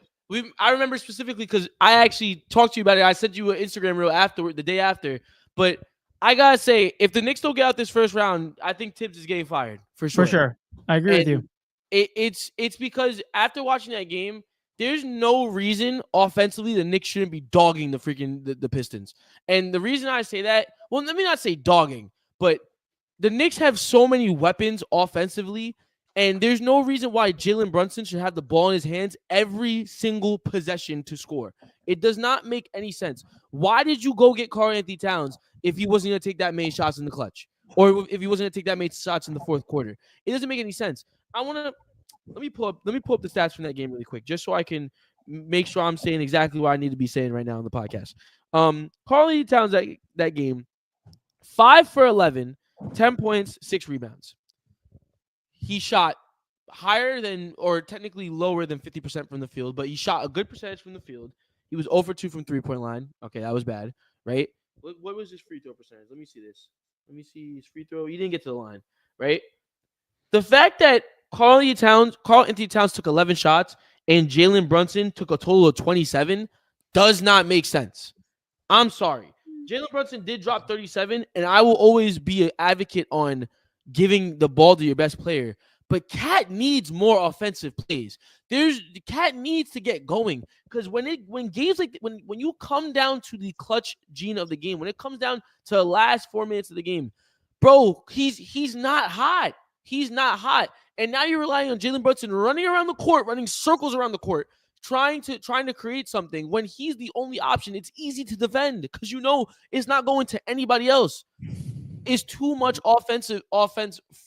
I remember specifically because I actually talked to you about it. I sent you an Instagram reel the day after. But I gotta say, if the Knicks don't get out this first round, I think Tibbs is getting fired for sure. For sure, I agree with you. It's because after watching that game, there's no reason offensively the Knicks shouldn't be dogging the Pistons. And the reason I say that, well, let me not say dogging, but the Knicks have so many weapons offensively, and there's no reason why Jalen Brunson should have the ball in his hands every single possession to score. It does not make any sense. Why did you go get Karl-Anthony Towns if he wasn't going to take that many shots in the clutch? Or if he wasn't going to take that many shots in the fourth quarter? It doesn't make any sense. Let me pull up the stats from that game really quick, just so I can make sure I'm saying exactly what I need to be saying right now on the podcast. Karl-Anthony Towns that game, 5 for 11, 10 points, 6 rebounds. He shot higher than, or technically lower than 50% from the field, but he shot a good percentage from the field. He was 0 for 2 from three-point line. Okay, that was bad, right? What was his free throw percentage? Let me see this. Let me see his free throw. He didn't get to the line, right? The fact that Karl-Anthony Towns took 11 shots and Jalen Brunson took a total of 27 does not make sense. I'm sorry. Jalen Brunson did drop 37, and I will always be an advocate on giving the ball to your best player. But Cat needs more offensive plays. The Cat needs to get going because when games like when you come down to the clutch gene of the game, when it comes down to the last 4 minutes of the game, bro, he's not hot. He's not hot. And now you're relying on Jalen Brunson running around the court, running circles around the court, trying to create something when he's the only option. It's easy to defend because you know it's not going to anybody else. It's too much offense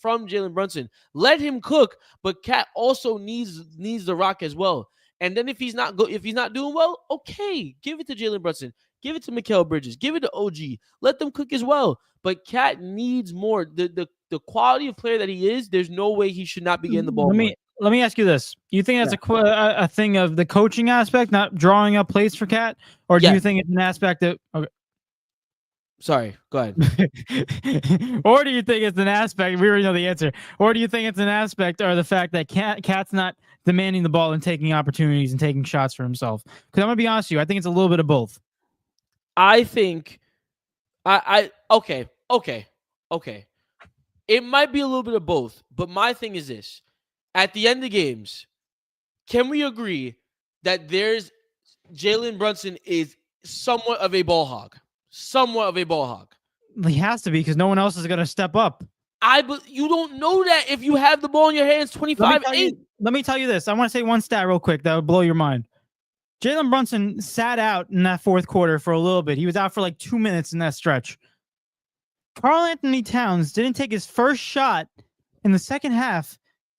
from Jalen Brunson. Let him cook, but Cat also needs the rock as well. And then if he's not doing well, okay, give it to Jalen Brunson. Give it to Mikal Bridges. Give it to OG. Let them cook as well. But Cat needs more. The quality of player that he is, there's no way he should not be getting the ball more. Let me ask you this. You think that's a thing of the coaching aspect, not drawing up plays for Cat? Or do you think it's an aspect of... Okay. Sorry, go ahead. Or do you think it's an aspect... We already know the answer. Or do you think it's an aspect or the fact that Cat's not demanding the ball and taking opportunities and taking shots for himself? Because I'm going to be honest with you, I think it's a little bit of both. I think... Okay. It might be a little bit of both, but my thing is this. At the end of games, can we agree that Jalen Brunson is somewhat of a ball hog? Somewhat of a ball hog. He has to be because no one else is going to step up. But you don't know that if you have the ball in your hands 25-8. Let me tell you this. I want to say one stat real quick that would blow your mind. Jalen Brunson sat out in that fourth quarter for a little bit. He was out for like 2 minutes in that stretch. Karl-Anthony Towns didn't take his first shot in the second half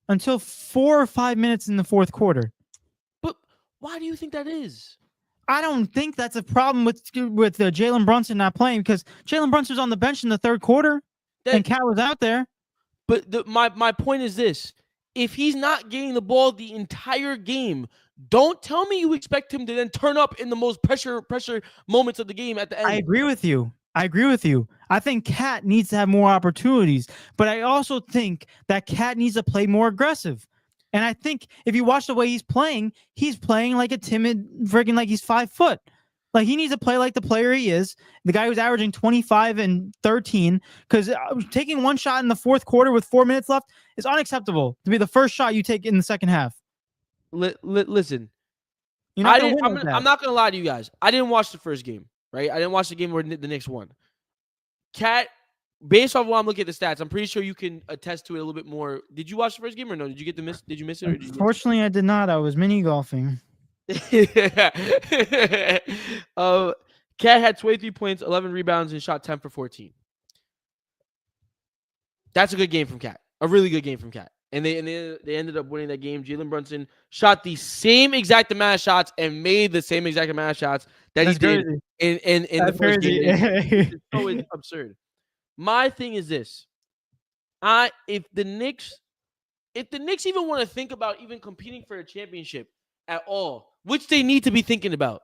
until 4 or 5 minutes in the fourth quarter. But why do you think that is? I don't think that's a problem with Jalen Brunson not playing because Jalen Brunson was on the bench in the third quarter and Cat was out there. But my point is this. If he's not getting the ball the entire game, don't tell me you expect him to then turn up in the most pressure moments of the game at the end. I agree with you. I think Cat needs to have more opportunities, but I also think that Cat needs to play more aggressive. And I think if you watch the way he's playing like a timid freaking like he's 5 foot. Like he needs to play like the player he is, the guy who's averaging 25 and 13. Because taking one shot in the fourth quarter with 4 minutes left is unacceptable to be the first shot you take in the second half. Listen, I'm not gonna lie to you guys. I didn't watch the first game. Right, I didn't watch the game where the Knicks won. Cat, based off what I'm looking at the stats, I'm pretty sure you can attest to it a little bit more. Did you watch the first game or no? Did you miss it? Unfortunately, I did not. I was mini golfing. Cat had 23 points, 11 rebounds, and shot 10 for 14. That's a good game from Cat. A really good game from Cat. And they ended up winning that game. Jalen Brunson shot the same exact amount of shots and made the same exact amount of shots that he did in the first game. It's so absurd. My thing is this. If the Knicks even want to think about even competing for a championship at all, which they need to be thinking about,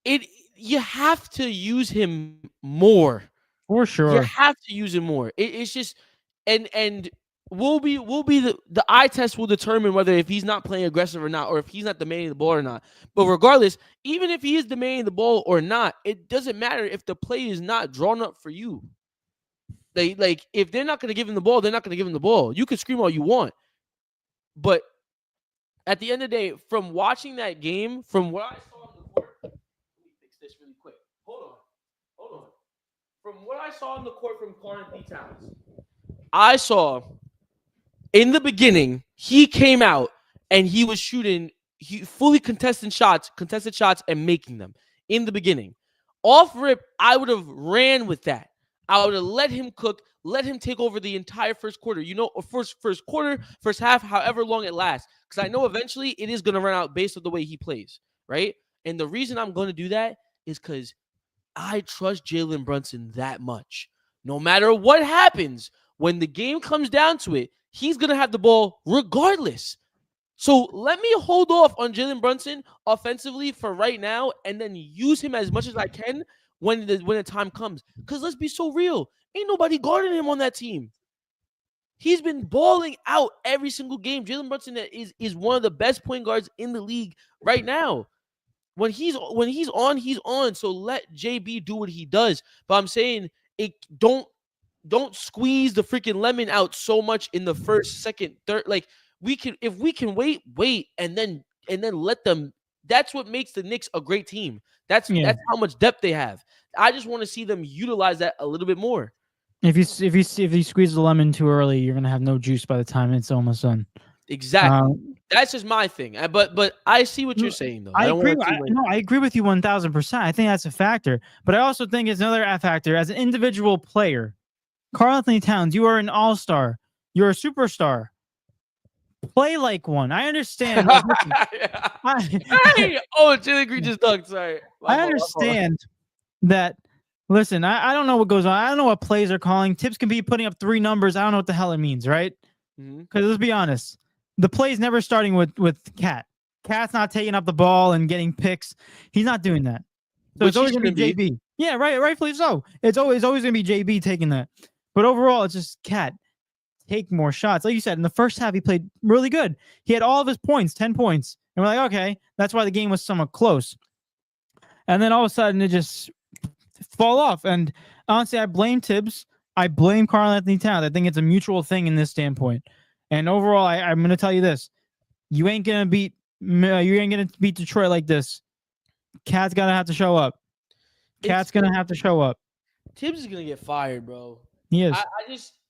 you have to use him more. For sure. You have to use him more. It's just and will be the eye test will determine whether if he's not playing aggressive or not, or if he's not demanding the ball or not. But regardless, even if he is demanding the ball or not, it doesn't matter if the play is not drawn up for you. Like if they're not going to give him the ball, they're not going to give him the ball. You can scream all you want, but at the end of the day, from watching that game, from what I saw on the court, let me fix this really quick. Hold on. From what I saw on the court from Karl-Anthony Towns, I saw. In the beginning, he came out and he was shooting fully contested shots and making them in the beginning. Off rip, I would have ran with that. I would have let him cook, let him take over the entire first quarter. Or first quarter, first half, however long it lasts. Because I know eventually it is going to run out based on the way he plays, right? And the reason I'm going to do that is because I trust Jalen Brunson that much. No matter what happens, when the game comes down to it, he's going to have the ball regardless. So let me hold off on Jalen Brunson offensively for right now and then use him as much as I can when the time comes. Because let's be so real. Ain't nobody guarding him on that team. He's been balling out every single game. Jalen Brunson is one of the best point guards in the league right now. When he's on, he's on. So let JB do what he does. But I'm saying don't squeeze the freaking lemon out so much in the first, second, third. Like if we can wait and then let them. That's what makes the Knicks a great team. That's how much depth they have. I just want to see them utilize that a little bit more. If you squeeze the lemon too early, you're gonna have no juice by the time it's almost done. Exactly. That's just my thing. But I see what you're saying though. I agree with you 1000%. I think that's a factor. But I also think it's another factor as an individual player. Karl-Anthony Towns, you are an all-star. You're a superstar. Play like one. I understand. Like, listen, Hey! Oh, Chili Green just dunked. Sorry. I understand that. Listen, I don't know what goes on. I don't know what plays are calling. Tips can be putting up 3 numbers. I don't know what the hell it means, right? Because let's be honest, the play's never starting with Cat. Cat's not taking up the ball and getting picks. He's not doing that. So it's always gonna be JB. Yeah, rightfully so. It's always gonna be JB taking that. But overall, it's just Cat. Take more shots. Like you said, in the first half, he played really good. He had all of his points, 10 points. And we're like, okay, that's why the game was somewhat close. And then all of a sudden, it just fall off. And honestly, I blame Tibbs. I blame Karl Anthony Towns. I think it's a mutual thing in this standpoint. And overall, I'm going to tell you this: you ain't gonna beat Detroit like this. Cat's gonna have to show up. Cat's gonna have to show up. Tibbs is gonna get fired, bro. He is.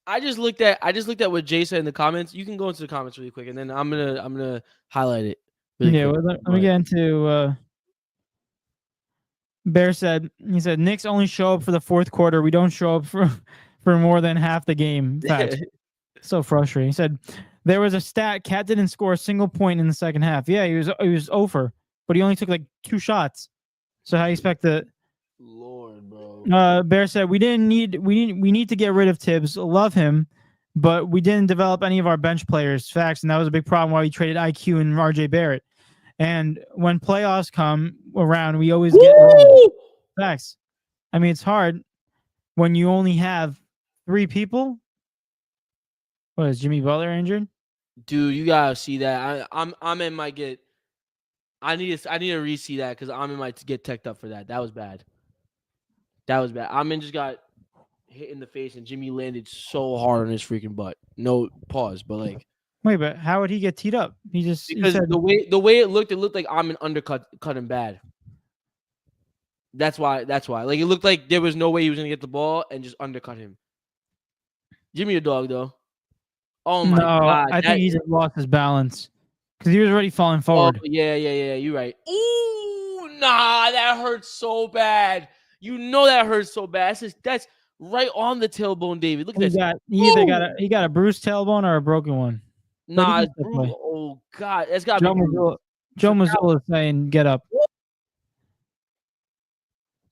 I just looked at what Jay said in the comments. You can go into the comments really quick, and then I'm gonna highlight it. Really quick. Well, let me get into. Bear said, he said, Knicks only show up for the fourth quarter. We don't show up for more than half the game. Fact. So frustrating. He said, there was a stat. Cat didn't score a single point in the second half. Yeah, he was over, but he only took like 2 shots. So how you expect the Lord, bro? Bear said, we need to get rid of Tibbs. Love him, but we didn't develop any of our bench players. Facts, and that was a big problem why we traded IQ and RJ Barrett. And when playoffs come around, we always get facts. I mean, it's hard when you only have 3 people. What, is Jimmy Butler injured? Dude, you gotta see that. I'm in my get. I need to re-see that because I'm in my get teched up for that. That was bad. Amin just got hit in the face and Jimmy landed so hard on his freaking butt. No pause, but like. Wait, but how would he get teed up? Because the way it looked like Amin cut him bad. That's why. Like it looked like there was no way he was gonna get the ball and just undercut him. Jimmy a dog though. Oh my god! I think he just lost his balance because he was already falling forward. Oh, yeah. You're right. Ooh, nah, that hurts so bad. You know that hurts so bad. That's right on the tailbone, David. Look at that. He got a bruised tailbone or a broken one. Nah, oh god, that's got to be. Joe Mazzulla is saying, "Get up."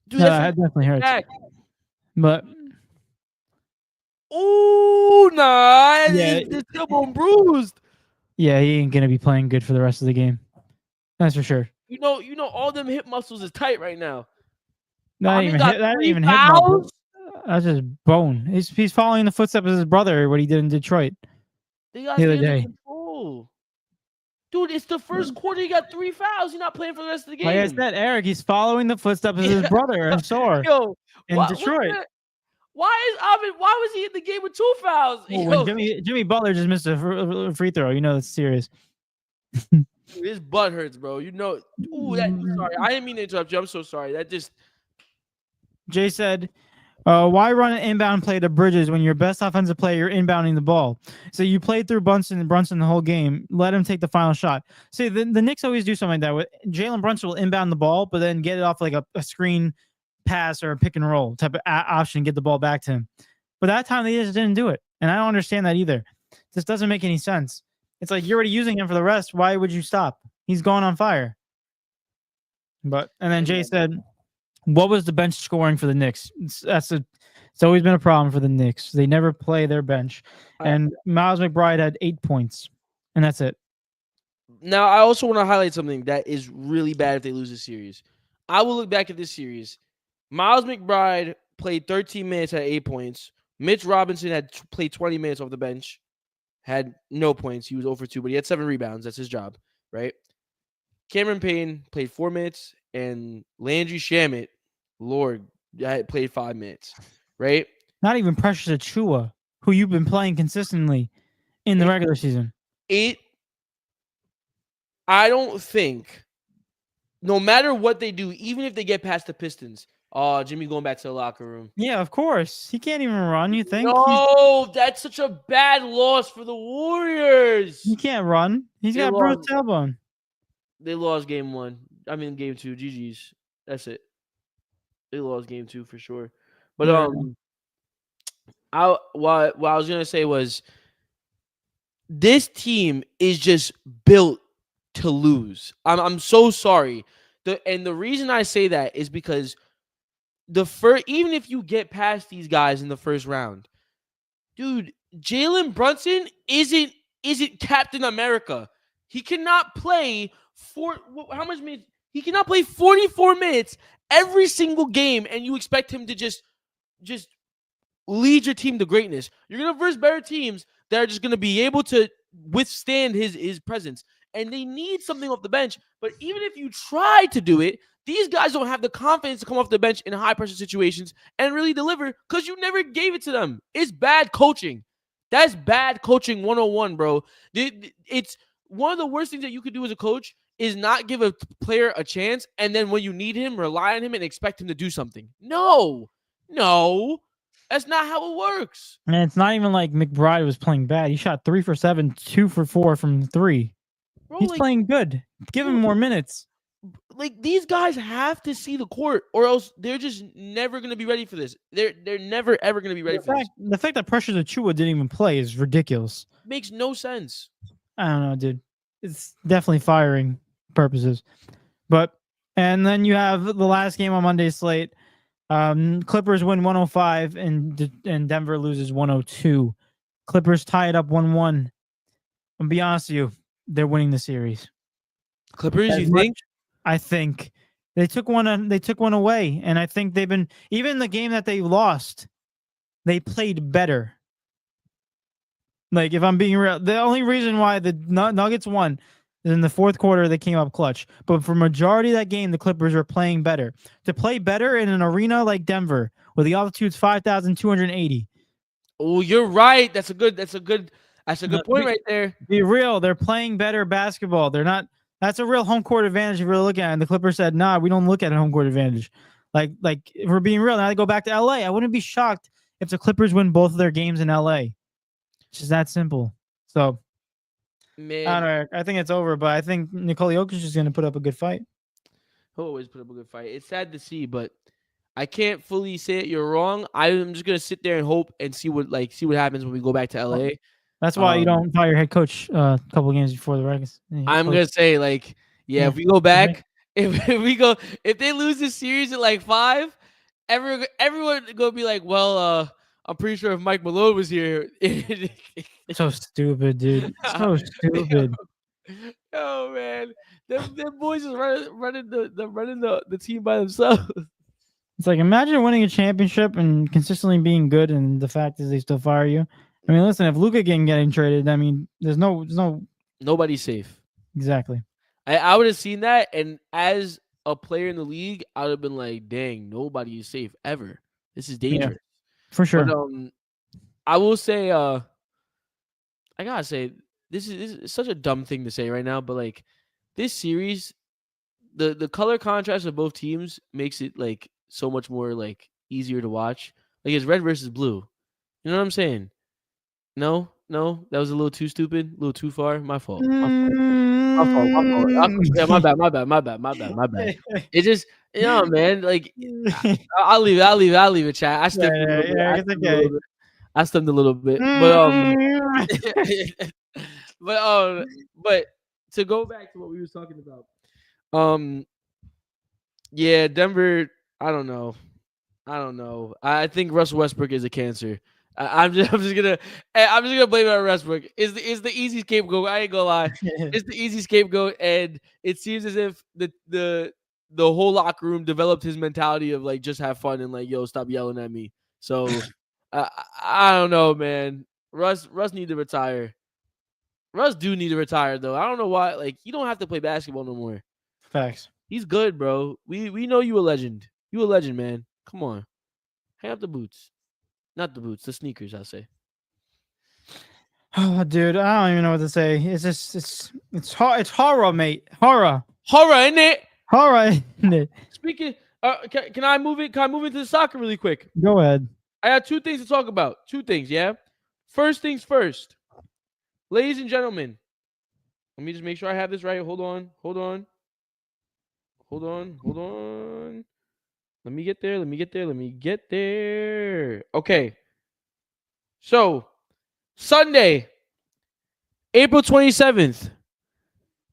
Dude, that definitely hurts. Back. But ooh, nah, his tailbone bruised. Yeah, he ain't gonna be playing good for the rest of the game. That's for sure. You know, all them hip muscles is tight right now. That ain't even hip muscles. That's just bone. He's following the footsteps of his brother. What he did in Detroit the other day. Dude, it's the first quarter. He got 3 fouls. He's not playing for the rest of the game. Like I said, Eric, he's following the footsteps of his brother. I saw in Detroit. Why was he in the game with 2 fouls? When Jimmy Butler just missed a free throw, you know that's serious. His butt hurts, bro. You know. Ooh, sorry, I didn't mean to interrupt you. I'm so sorry. That just. Jay said, why run an inbound play to Bridges when your best offensive player, you're inbounding the ball? So you played through Brunson the whole game. Let him take the final shot. See, the Knicks always do something like that. Jalen Brunson will inbound the ball, but then get it off like a screen pass or a pick and roll type of option, get the ball back to him. But that time they just didn't do it. And I don't understand that either. This doesn't make any sense. It's like you're already using him for the rest. Why would you stop? He's going on fire. And then Jay said, what was the bench scoring for the Knicks? It's always been a problem for the Knicks. They never play their bench. And Miles McBride had 8 points. And that's it. Now, I also want to highlight something that is really bad if they lose this series. I will look back at this series. Miles McBride played 13 minutes at 8 points. Mitch Robinson had played 20 minutes off the bench. Had no points. He was 0 for 2, but he had 7 rebounds. That's his job, right? Cameron Payne played 4 minutes, and Landry Shamet, Lord, played 5 minutes, right? Not even Precious Achiuwa, who you've been playing consistently in the regular season. I don't think, no matter what they do, even if they get past the Pistons, Jimmy going back to the locker room. Yeah, of course. He can't even run, you think? No, that's such a bad loss for the Warriors. He can't run. He's got bruised tailbone. They lost game 1. I mean, game 2. GG's. That's it. They lost game 2 for sure. But what I was gonna say was, this team is just built to lose. I'm so sorry. The reason I say that is because even if you get past these guys in the first round, dude, Jalen Brunson isn't Captain America. He cannot play how much minutes? He cannot play 44 minutes every single game, and you expect him to just lead your team to greatness. You're gonna verse better teams that are just gonna be able to withstand his presence, and they need something off the bench. But even if you try to do it, these guys don't have the confidence to come off the bench in high pressure situations and really deliver because you never gave it to them. It's bad coaching. That's bad coaching 101, bro. It's one of the worst things that you could do as a coach is not give a player a chance, and then when you need him, rely on him and expect him to do something. No. That's not how it works. And it's not even like McBride was playing bad. He shot 3 for 7, 2 for 4 from 3. Bro, he's playing good. Give him more minutes. Like, these guys have to see the court, or else they're just never going to be ready for this. They're never ever going to be ready for this. The fact that Precious Achiuwa didn't even play is ridiculous. Makes no sense. I don't know, dude. It's definitely firing purposes. And then you have the last game on Monday's slate. Clippers win 105 and Denver loses 102. Clippers tie it up 1-1. I'll be honest with you, they're winning the series. Clippers, you think? I think they took one away, and I think they've been, even the game that they lost, they played better. Like, if I'm being real, the only reason why the Nuggets won is in the fourth quarter they came up clutch. But for majority of that game, the Clippers were playing better. To play better in an arena like Denver, where the altitude's 5,280. Oh, you're right. That's a good point right there. Be real, they're playing better basketball. They're not. That's a real home court advantage if you're looking at it. And the Clippers said, nah, we don't look at a home court advantage. Like if we're being real, now they go back to LA. I wouldn't be shocked if the Clippers win both of their games in LA. It's just that simple. So, man, I don't know. I think it's over, but I think Nikola Jokic is going to put up a good fight. He'll always put up a good fight. It's sad to see, but I can't fully say it. You're wrong. I'm just going to sit there and hope and see what happens when we go back to LA. That's why you don't fire your head coach a couple games before the Rackets. I'm gonna say, if we go back, if they lose this series at 5, everyone gonna be like, well, I'm pretty sure if Mike Malone was here. So stupid, dude. So stupid. Oh man, them boys is running the team by themselves. It's like, imagine winning a championship and consistently being good, and the fact is they still fire you. I mean, listen, if Luka getting traded, I mean, there's nobody's safe. Exactly. I would have seen that, and as a player in the league, I would have been like, dang, nobody is safe ever. This is dangerous. Yeah, for sure. But, I will say, I gotta say, this is such a dumb thing to say right now, but this series, the color contrast of both teams makes it so much more easier to watch. It's red versus blue. You know what I'm saying? No, that was a little too stupid, a little too far. My fault. My fault. Yeah, my bad. It just, man. I'll leave it, chat. I stepped a little bit. But to go back to what we were talking about, yeah, Denver. I don't know. I think Russell Westbrook is a cancer. I'm just gonna blame it on Westbrook. Is the easy scapegoat. I ain't gonna lie. It's the easy scapegoat, and it seems as if the whole locker room developed his mentality of just have fun and yo, stop yelling at me. So I don't know, man. Russ need to retire. Russ do need to retire though. I don't know why. You don't have to play basketball no more. Facts. He's good, bro. We know you a legend. You a legend, man. Come on, hang up the boots. Not the boots, the sneakers, I'll say. Oh, dude, I don't even know what to say. It's just, it's horror, mate. Horror, isn't it? Horror, isn't it? Speaking, can I move it? Can I move into the soccer really quick? Go ahead. I got 2 things to talk about. 2 things, yeah? First things first. Ladies and gentlemen, let me just make sure I have this right. Hold on. Let me get there. Okay. So, Sunday, April 27th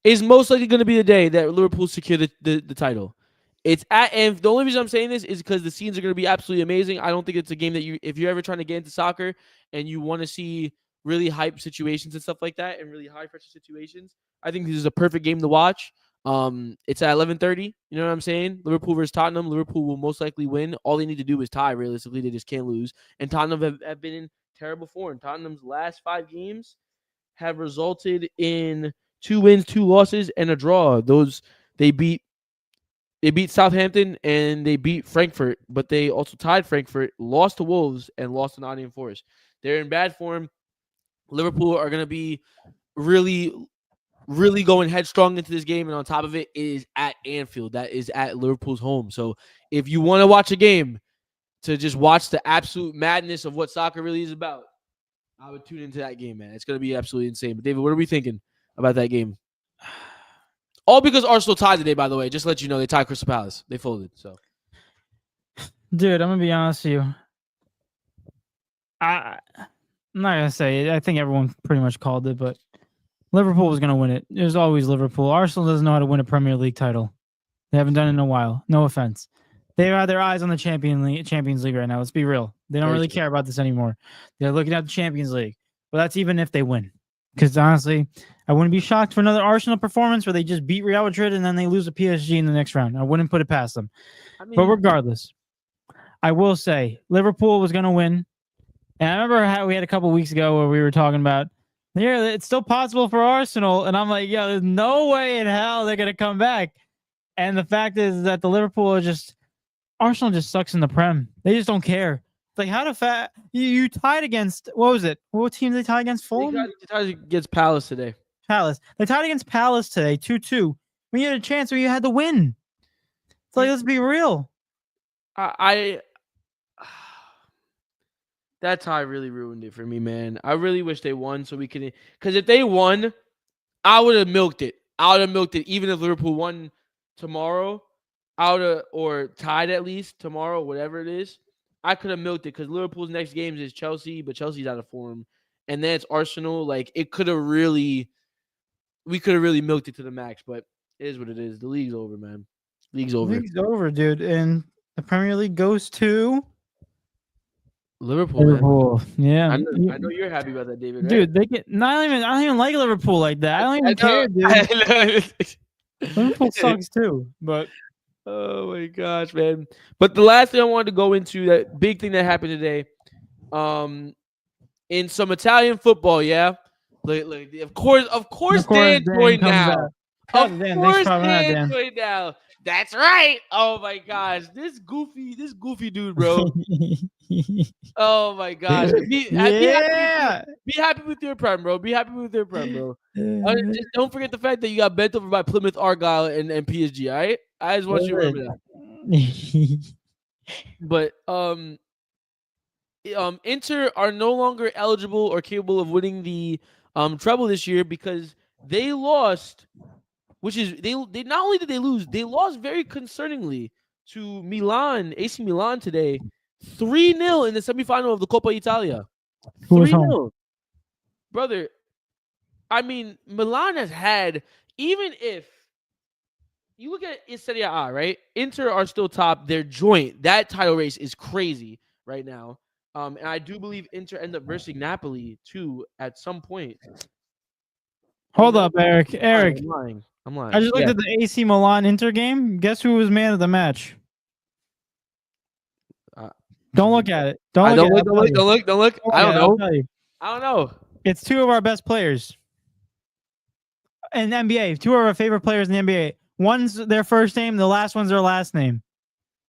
is most likely going to be the day that Liverpool secure the title. It's at Anfield. The only reason I'm saying this is because the scenes are going to be absolutely amazing. I don't think it's a game that if you're ever trying to get into soccer and you want to see really hype situations and stuff like that and really high pressure situations, I think this is a perfect game to watch. It's at 11:30. You know what I'm saying? Liverpool versus Tottenham. Liverpool will most likely win. All they need to do is tie. Realistically, they just can't lose. And Tottenham have been in terrible form. Tottenham's last 5 games have resulted in 2 wins, 2 losses, and a draw. They beat Southampton and they beat Frankfurt, but they also tied Frankfurt, lost to Wolves, and lost to Nottingham Forest. They're in bad form. Liverpool are going to be really, really going headstrong into this game, and on top of it is at Anfield. That is at Liverpool's home. So if you want to watch a game to just watch the absolute madness of what soccer really is about, I would tune into that game, man. It's going to be absolutely insane. But David, what are we thinking about that game? All because Arsenal tied today, by the way. Just to let you know, they tied Crystal Palace. They folded. So, dude, I'm gonna be honest with you. I'm not gonna say it. I think everyone pretty much called it, but Liverpool was gonna win it. It was always Liverpool. Arsenal doesn't know how to win a Premier League title. They haven't done it in a while. No offense. They have their eyes on the Champions League right now. Let's be real. They don't really care about this anymore. They're looking at the Champions League. But that's even if they win. Because honestly, I wouldn't be shocked for another Arsenal performance where they just beat Real Madrid and then they lose to PSG in the next round. I wouldn't put it past them. But regardless, I will say Liverpool was going to win. And I remember how we had a couple weeks ago where we were talking about, yeah, it's still possible for Arsenal. And I'm like, yeah, there's no way in hell they're going to come back. And the fact is that the Liverpool are just, Arsenal just sucks in the Prem. They just don't care. Like, how the you tied against, what was it? What team did they tie against? Fulham? They tied against Palace today. Palace. They tied against Palace today, 2-2. When you had a chance where you had to win. It's like, let's be real. That tie really ruined it for me, man. I really wish they won so we could, because if they won, I would have milked it. I would have milked it even if Liverpool won tomorrow, or tied at least tomorrow, whatever it is. I could have milked it because Liverpool's next games is Chelsea, but Chelsea's out of form. And then it's Arsenal. Like, we could have really milked it to the max, but it is what it is. The league's over, man. League's over. League's over, dude. And the Premier League goes to Liverpool. Yeah. I know you're happy about that, David. Right? Dude, I don't even like Liverpool like that. I don't even care, dude. Liverpool sucks too, but oh my gosh, man. But the last thing I wanted to go into, that big thing that happened today, in some Italian football, yeah. Like, of course, Dan joined now. Of course, Dan joined now. That's right. Oh my gosh, this goofy dude, bro. Oh my gosh. Be happy with your prem, bro. Be happy with your prem, bro. Just don't forget the fact that you got bent over by Plymouth Argyle and PSG. All right, I just want you to remember that. But Inter are no longer eligible or capable of winning the treble this year because they lost. Which is they not only did they lose, they lost very concerningly to AC Milan today, 3-0 in the semifinal of the Coppa Italia. 3-0. Brother, I mean, Milan has had, even if you look at Serie A, right? Inter are still top. They're joint. That title race is crazy right now. And I do believe Inter end up versus Napoli too at some point. Hold up, Eric. I'm lying. I just looked at the AC Milan Inter game. Guess who was man of the match? Don't look at it. Don't look. I don't know. It's 2 of our best players in the NBA. 2 of our favorite players in the NBA. One's their first name. The last one's their last name.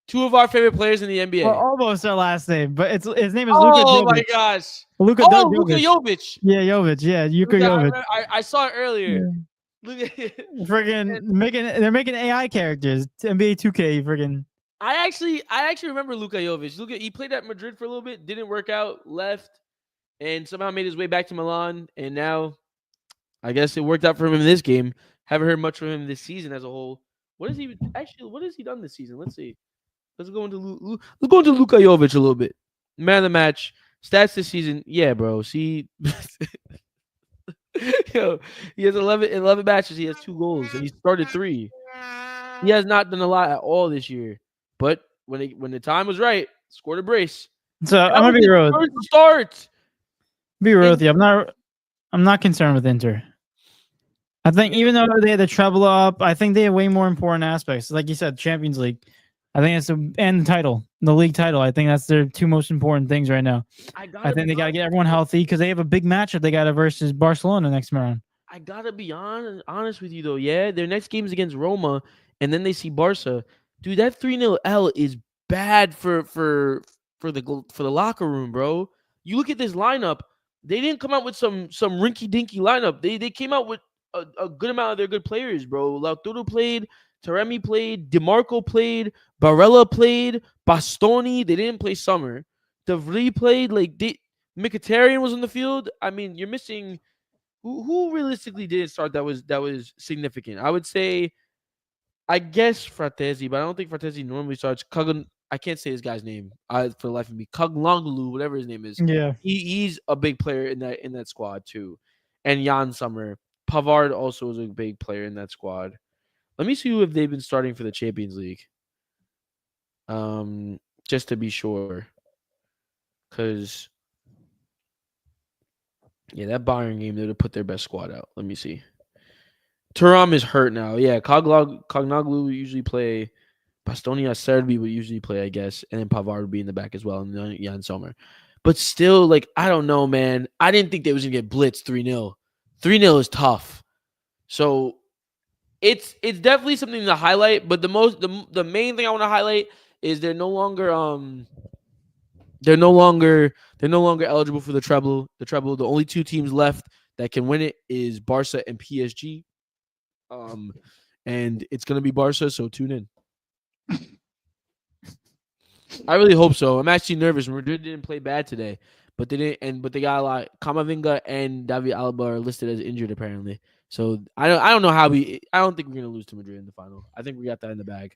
2 of our favorite players in the NBA. Well, almost their last name, but his name is Luka Jovic. Oh my gosh. Luka Jovic. Yeah, Jovic. Yeah, Luka Jovic. I saw it earlier. Yeah. They're making AI characters. NBA 2K friggin'. I actually remember Luka Jovic. He played at Madrid for a little bit, didn't work out, left, and somehow made his way back to Milan. And now, I guess it worked out for him in this game. Haven't heard much from him this season as a whole. What has he done this season? Let's see. Let's go into Luka Jovic a little bit. Man of the match, stats this season. Yeah, bro. See, Yo, he has 11 matches. He has 2 goals, and he started 3. He has not done a lot at all this year. But when the time was right, scored a brace. So That I'm gonna was be his real. first start. Be real And with you. I'm not concerned with Inter. I think even though they had the treble up, I think they have way more important aspects. Like you said, Champions League. I think it's and the title, the league title. I think that's their 2 most important things right now. I think they got to get everyone healthy because they have a big matchup. They got to versus Barcelona next round. I gotta be honest with you though. Yeah, their next game is against Roma, and then they see Barca. Dude, that 3-0 L is bad for the locker room, bro. You look at this lineup. They didn't come out with some rinky dinky lineup. They came out with a good amount of their good players, bro. Lautaro played, Taremi played, DeMarco played, Barella played, Bastoni. They didn't play Summer. De Vries played. Mkhitaryan was on the field. I mean, you're missing. Who realistically didn't start that was significant? I would say, I guess Fratesi, but I don't think Fratesi normally starts. I can't say his guy's name. For the life of me, Kuglanglu, whatever his name is. Yeah. He's a big player in that squad too, and Jan Sommer. Pavard also is a big player in that squad. Let me see who if they've been starting for the Champions League. Just to be sure, because yeah, that Bayern game they would have put their best squad out. Let me see. Thuram is hurt now. Yeah, Cognoglu will usually play. Bastonia Serbi would usually play, I guess, and then Pavard would be in the back as well, and then Jan Sommer. But still, I don't know, man. I didn't think they was gonna get blitzed 3-0. 3-0 is tough. So it's definitely something to highlight. But the main thing I want to highlight is they're no longer eligible for the treble. The only 2 teams left that can win it is Barca and PSG. And it's gonna be Barca, so tune in. I really hope so. I'm actually nervous. Madrid didn't play bad today, but they didn't. But they got a lot. Camavinga and David Alaba are listed as injured apparently. So I don't know how I don't think we're gonna lose to Madrid in the final. I think we got that in the bag,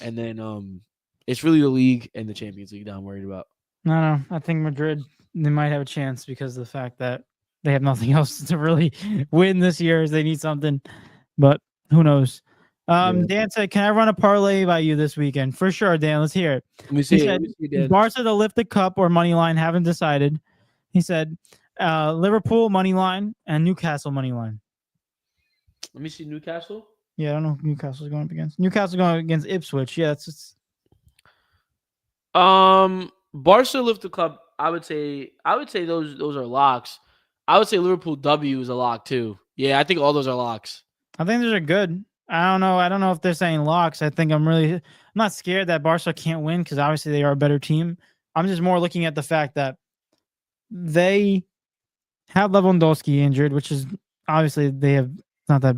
and then it's really the league and the Champions League that I'm worried about. No. I think Madrid, they might have a chance because of the fact that they have nothing else to really win this year. They need something, but who knows? Dan said, "Can I run a parlay by you this weekend?" For sure, Dan. Let's hear it. Let me see. He said, Barca to lift the cup or money line. Haven't decided. He said, Liverpool money line and Newcastle money line. Let me see Newcastle. Yeah, I don't know who Newcastle's going up against. Newcastle going against Ipswich. Yeah, it's Barca lift the cup. I would say those are locks. I would say Liverpool W is a lock too. Yeah, I think all those are locks. I think those are good. I don't know if they're saying locks. I'm not scared that Barca can't win because obviously they are a better team. I'm just more looking at the fact that they have Lewandowski injured, which is obviously they have not that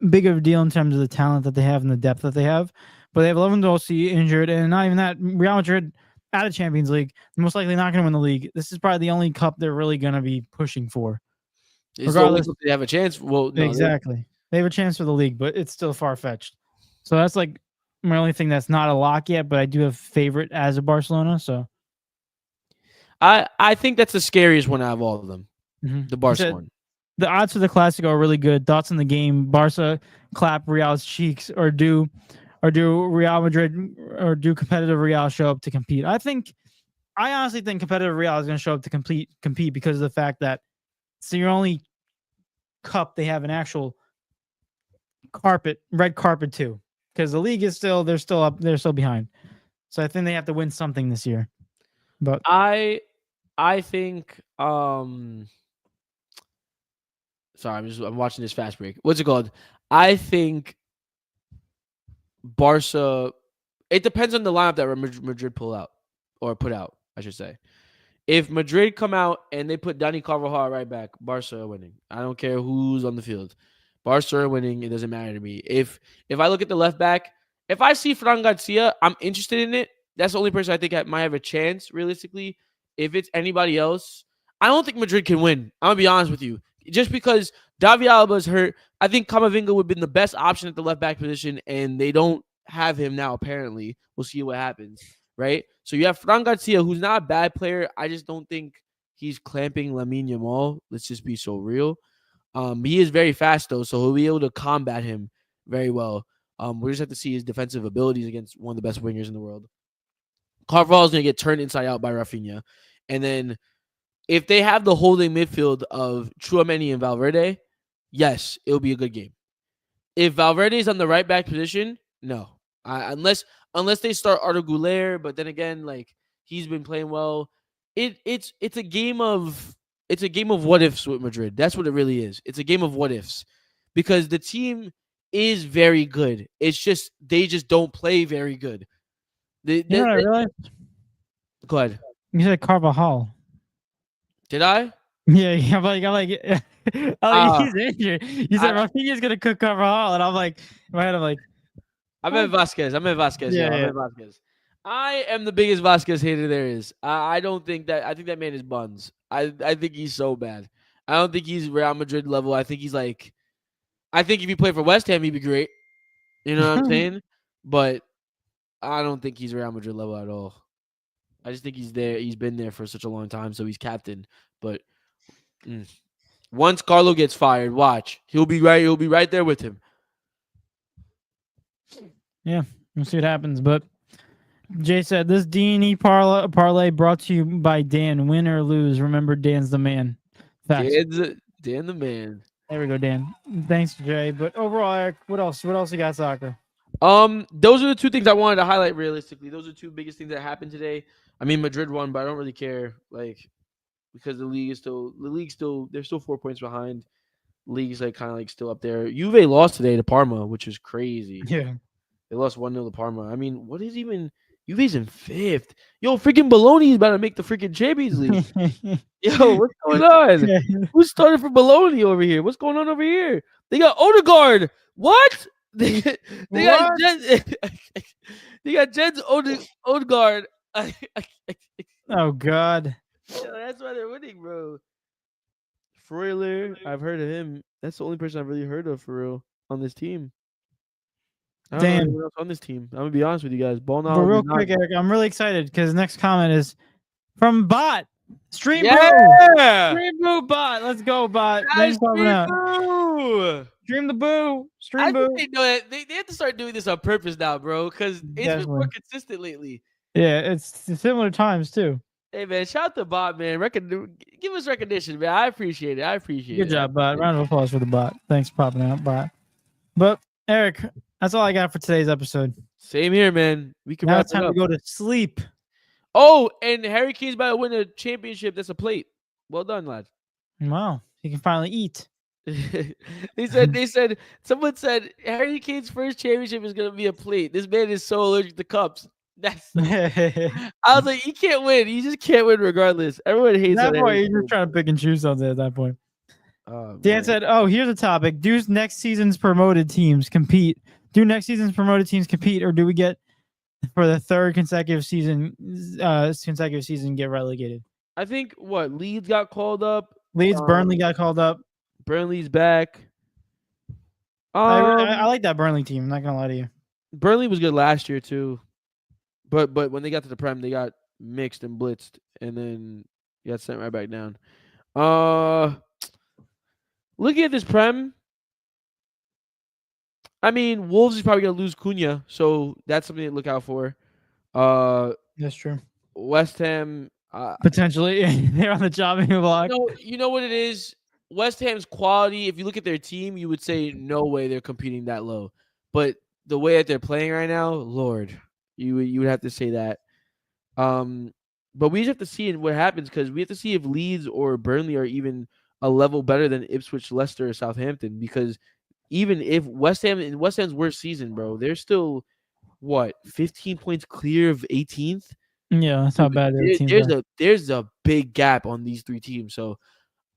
big of a deal in terms of the talent that they have and the depth that they have. But they have Lewandowski injured, and not even that. Real Madrid out of Champions League, most likely not going to win the league. This is probably the only cup they're really going to be pushing for. Regardless, they have a chance. Well, no, exactly. They have a chance for the league, but it's still far-fetched. So that's my only thing that's not a lock yet, but I do have favorite as a Barcelona. So I think that's the scariest one out of all of them. Mm-hmm. The Barca one. The odds for the Clasico are really good. Thoughts on the game? Barca clap Real's cheeks, or do Real Madrid or do competitive Real show up to compete? I honestly think competitive Real is going to show up to compete because of the fact that it's the only cup they have an actual red carpet too. Because the league is they're still behind. So I think they have to win something this year. But I think sorry, I'm watching this fast break. What's it called? I think Barca. It depends on the lineup that Madrid put out, I should say. If Madrid come out and they put Dani Carvajal right back, Barca are winning. I don't care who's on the field. Barca are winning. It doesn't matter to me. If I look at the left back, if I see Fran Garcia, I'm interested in it. That's the only person I think might have a chance, realistically. If it's anybody else, I don't think Madrid can win. I'm going to be honest with you. Just because David Alaba is hurt, I think Camavinga would have been the best option at the left back position, and they don't have him now, apparently. We'll see what happens, right? So you have Fran Garcia, who's not a bad player. I just don't think he's clamping Lamine Yamal. Let's just be so real. He is very fast though, so he'll be able to combat him very well. We just have to see his defensive abilities against one of the best wingers in the world. Carvajal is going to get turned inside out by Rafinha, and then if they have the holding midfield of Tchouaméni and Valverde, yes, it'll be a good game. If Valverde is on the right back position, no, unless they start Arda Güler, but then again, like he's been playing well. It's a game of what ifs with Madrid. That's what it really is. It's a game of what ifs because the team is very good. It's just they just don't play very good. You know what I realized? Go ahead. You said Carvajal. Did I? Yeah, I'm like, he's injured. You said Rafinha's gonna cook Carvajal, and I'm like, in my head, I'm like, I meant Vasquez. Yeah, I meant Vasquez. I am the biggest Vasquez hater there is. I don't think that. I think that man is buns. I think he's so bad. I don't think he's Real Madrid level. I think he's like. I think if he played for West Ham, he'd be great. You know what I'm saying? But I don't think he's Real Madrid level at all. I just think he's there. He's been there for such a long time, so he's captain. But once Carlo gets fired, watch. He'll be right there with him. Yeah, we'll see what happens. But Jay said this D&E parlay brought to you by Dan. Win or lose, remember Dan's the man. Facts. Dan the man. There we go, Dan. Thanks, Jay. But overall, Eric, what else? What else you got, soccer? Those are the two things I wanted to highlight realistically. Those are the two biggest things that happened today. I mean, Madrid won, but I don't really care, like, because the league still they're still 4 points behind. League's like kind of like still up there. Juve lost today to Parma, which is crazy. Yeah. They lost 1-0 to Parma. I mean, what is even Juve's in 5th? Yo, freaking Bologna's about to make the freaking Champions League. Yo, what's going on? Who started for Bologna over here? What's going on over here? They got Odegaard. What? They got Jens Odegaard. Oh God. Yo, that's why they're winning, bro. Freuler, I've heard of him. That's the only person I've really heard of for real on this team. I don't know anyone else on this team. I'm gonna be honest with you guys. Ball knowledge. But real quick, Eric, I'm really excited because the next comment is from Bot. Stream Boo Bot. Let's go, Bot. Thanks for coming out. Stream the Boo. Stream Boo. They know it. They have to start doing this on purpose now, bro, because it's been more consistent lately. Yeah, it's similar times too. Hey man, shout out to Bot, man. Give us recognition, man. I appreciate it. Good job, Bot. Round of applause for the Bot. Thanks for popping out, Bot. But Eric, that's all I got for today's episode. Same here, man. We can now it's time to go to sleep. Oh, and Harry Kane's about to win a championship. That's a plate. Well done, lad. Wow, he can finally eat. Someone said Harry Kane's first championship is gonna be a plate. This man is so allergic to cups. I was like, he can't win. He just can't win regardless. Everyone hates that point. You're just trying to pick and choose something at that point. Dan said, "Oh, here's a topic. Do next season's promoted teams compete? Do next season's promoted teams compete, or do we get for the third consecutive season get relegated?" I think Leeds got called up. Burnley got called up. Burnley's back. I like that Burnley team. I'm not gonna lie to you. Burnley was good last year too, but when they got to the Prem, they got mixed and blitzed, and then got sent right back down. Looking at this Prem, I mean, Wolves is probably gonna lose Cunha, so that's something to look out for. That's true. West Ham potentially they're on the chopping block. You know what it is? West Ham's quality, if you look at their team, you would say no way they're competing that low. But the way that they're playing right now, Lord, you would have to say that. But we just have to see what happens because we have to see if Leeds or Burnley are even a level better than Ipswich, Leicester, or Southampton. Because even if West Ham's worst season, bro, they're still 15 points clear of 18th. Yeah, that's how bad there's a big gap on these three teams. So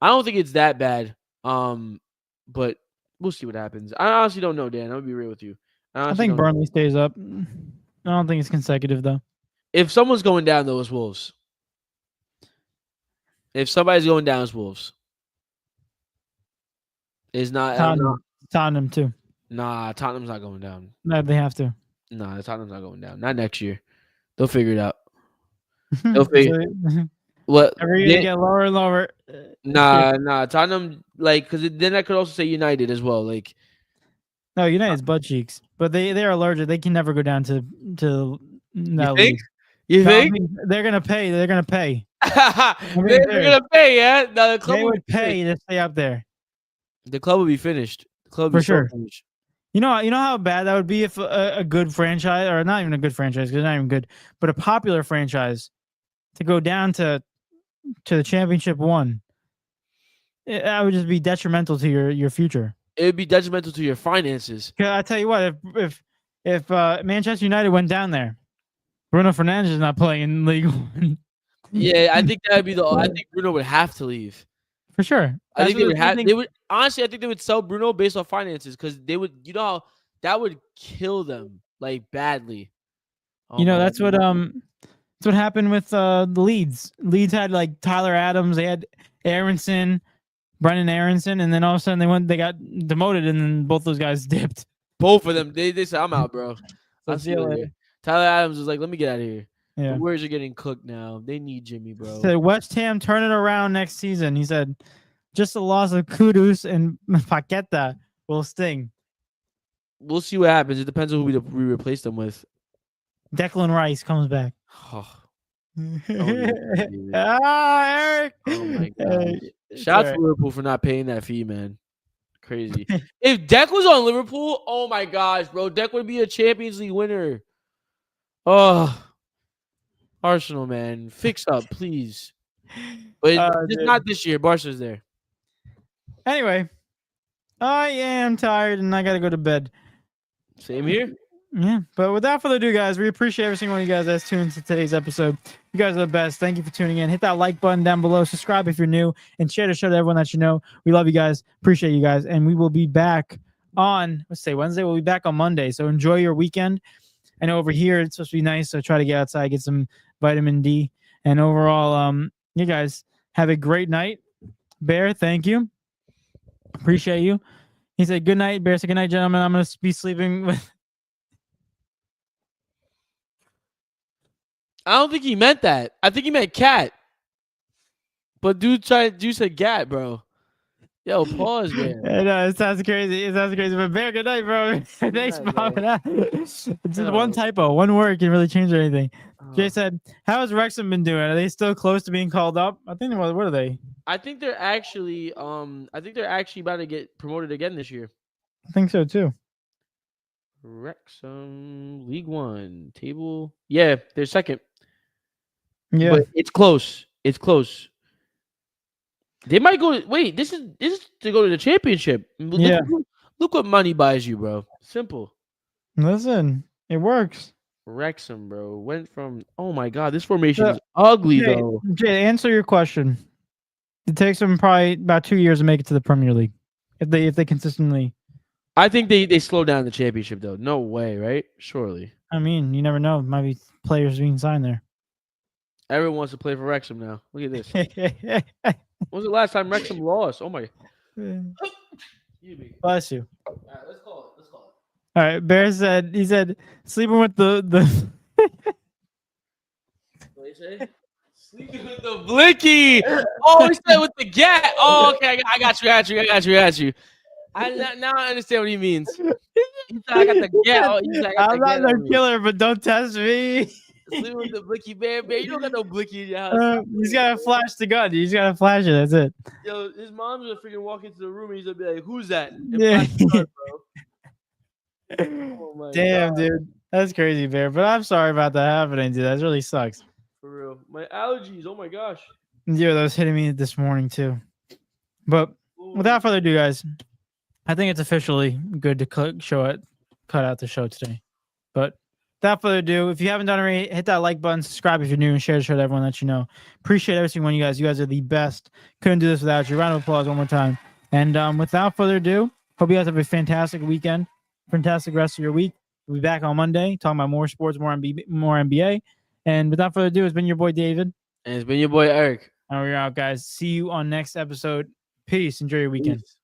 I don't think it's that bad. But we'll see what happens. I honestly don't know, Dan. I'm gonna be real with you. I think Burnley stays up. I don't think it's consecutive though. If someone's going down, though, it's Wolves. If somebody's going down, it's Wolves. It's not Tottenham too. Nah, Tottenham's not going down. No, they have to. Nah, Tottenham's not going down. Not next year. They'll figure it out. What? Every year they get lower and lower. Nah. Tottenham, like, because then I could also say United as well. Like, no, United's butt cheeks, but they're allergic. They can never go down to you that think? league. You No, I think? mean, they're gonna pay. They're gonna pay. They're gonna pay, yeah. No, the club They will would be pay to stay up there The club will be finished. The club will for be so sure. finished. You know how bad that would be if a good franchise, or not even a good franchise, because it's not even good, but a popular franchise to go down to the championship one. That would just be detrimental to your future. It would be detrimental to your finances. I tell you what, if Manchester United went down there, Bruno Fernandes is not playing in League One. Yeah, I think that would be I think Bruno would have to leave. For sure. I think they would have. They would honestly. I think they would sell Bruno based on finances because they would. You know how that would kill them like badly. Oh, that's what happened with the Leeds. Leeds had like Tyler Adams. They had Aronson, Brendan Aronson, and then all of a sudden they got demoted, and then both those guys dipped. Both of them. They said, "I'm out, bro." I'll see you later. Tyler Adams was like, "Let me get out of here." Yeah. The Warriors are getting cooked now. They need Jimmy, bro. Said West Ham turn it around next season. He said, just the loss of Kudus and Paqueta will sting. We'll see what happens. It depends on who we replace them with. Declan Rice comes back. Oh. Eric. Oh my god! Shout out to Liverpool for not paying that fee, man. Crazy. If Deck was on Liverpool, oh my gosh, bro, Deck would be a Champions League winner. Oh, Arsenal, man, fix up, please. But just not this year. Barca's there. Anyway, I am tired and I gotta go to bed. Same here. Yeah, but without further ado, guys, we appreciate every single one of you guys that's tuned to today's episode. You guys are the best. Thank you for tuning in. Hit that like button down below. Subscribe if you're new, and share the show to everyone that you know. We love you guys. Appreciate you guys, and we will be back on Wednesday. We'll be back on Monday. So enjoy your weekend. I know over here it's supposed to be nice, so try to get outside, get some vitamin D, and overall, you guys have a great night. Bear, thank you. Appreciate you. He said, "Good night, Bear." Said, "Good night, gentlemen. I'm gonna be sleeping with." I don't think he meant that. I think he meant cat. But dude said cat, bro. Yo, pause, man. No, it sounds crazy. But Bear, good night, bro. Thanks for popping out. Just one typo, one word can really change anything. Jay said, "How has Wrexham been doing? Are they still close to being called up?" I think. What are they? I think they're actually about to get promoted again this year. I think so too. Wrexham League One table. Yeah, they're second. Yeah, but it's close. It's close. They might go. Wait, this is to go to the championship. Yeah. Look what money buys you, bro. Simple. Listen, it works. Wrexham, bro, went from. Oh my god, this formation is ugly, though. Jay, answer your question. It takes them probably about 2 years to make it to the Premier League, if they consistently. I think they slow down the championship, though. No way, right? Surely. I mean, you never know. Might be players being signed there. Everyone wants to play for Wrexham now. Look at this. When was the last time Wrexham lost? Oh my. Bless you. All right, let's call it. All right, Bear said he said sleeping with the. What did he say? Sleeping with the blicky. Oh, he said with the gat. Oh, okay. I got you. Now I understand what he means. He said I got the gat. Oh, he's like, I'm not no killer, but don't test me. Sleeping with the blicky, Bear. You don't got no blicky in your house. He's gotta flash the gun. You just gotta flash it. That's it. Yo, his mom's gonna freaking walk into the room and he's gonna be like, "Who's that?" Yeah. Gun, bro. Oh my Damn, God. dude. That's crazy, Bear. But I'm sorry about that happening, dude. That really sucks. For real. My allergies. Oh my gosh. Yeah, that was hitting me this morning too. But without further ado, guys, I think it's officially good to cut out the show today. But without further ado, if you haven't done already, hit that like button, subscribe if you're new, and share the show to everyone that you know. Appreciate every single one of you guys. You guys are the best. Couldn't do this without you. Round of applause one more time. And without further ado, hope you guys have a fantastic weekend, fantastic rest of your week. We'll be back on Monday talking about more sports, more NBA. And without further ado, it's been your boy David. And it's been your boy Eric. And we're out, guys. See you on next episode. Peace. Enjoy your weekend. Peace.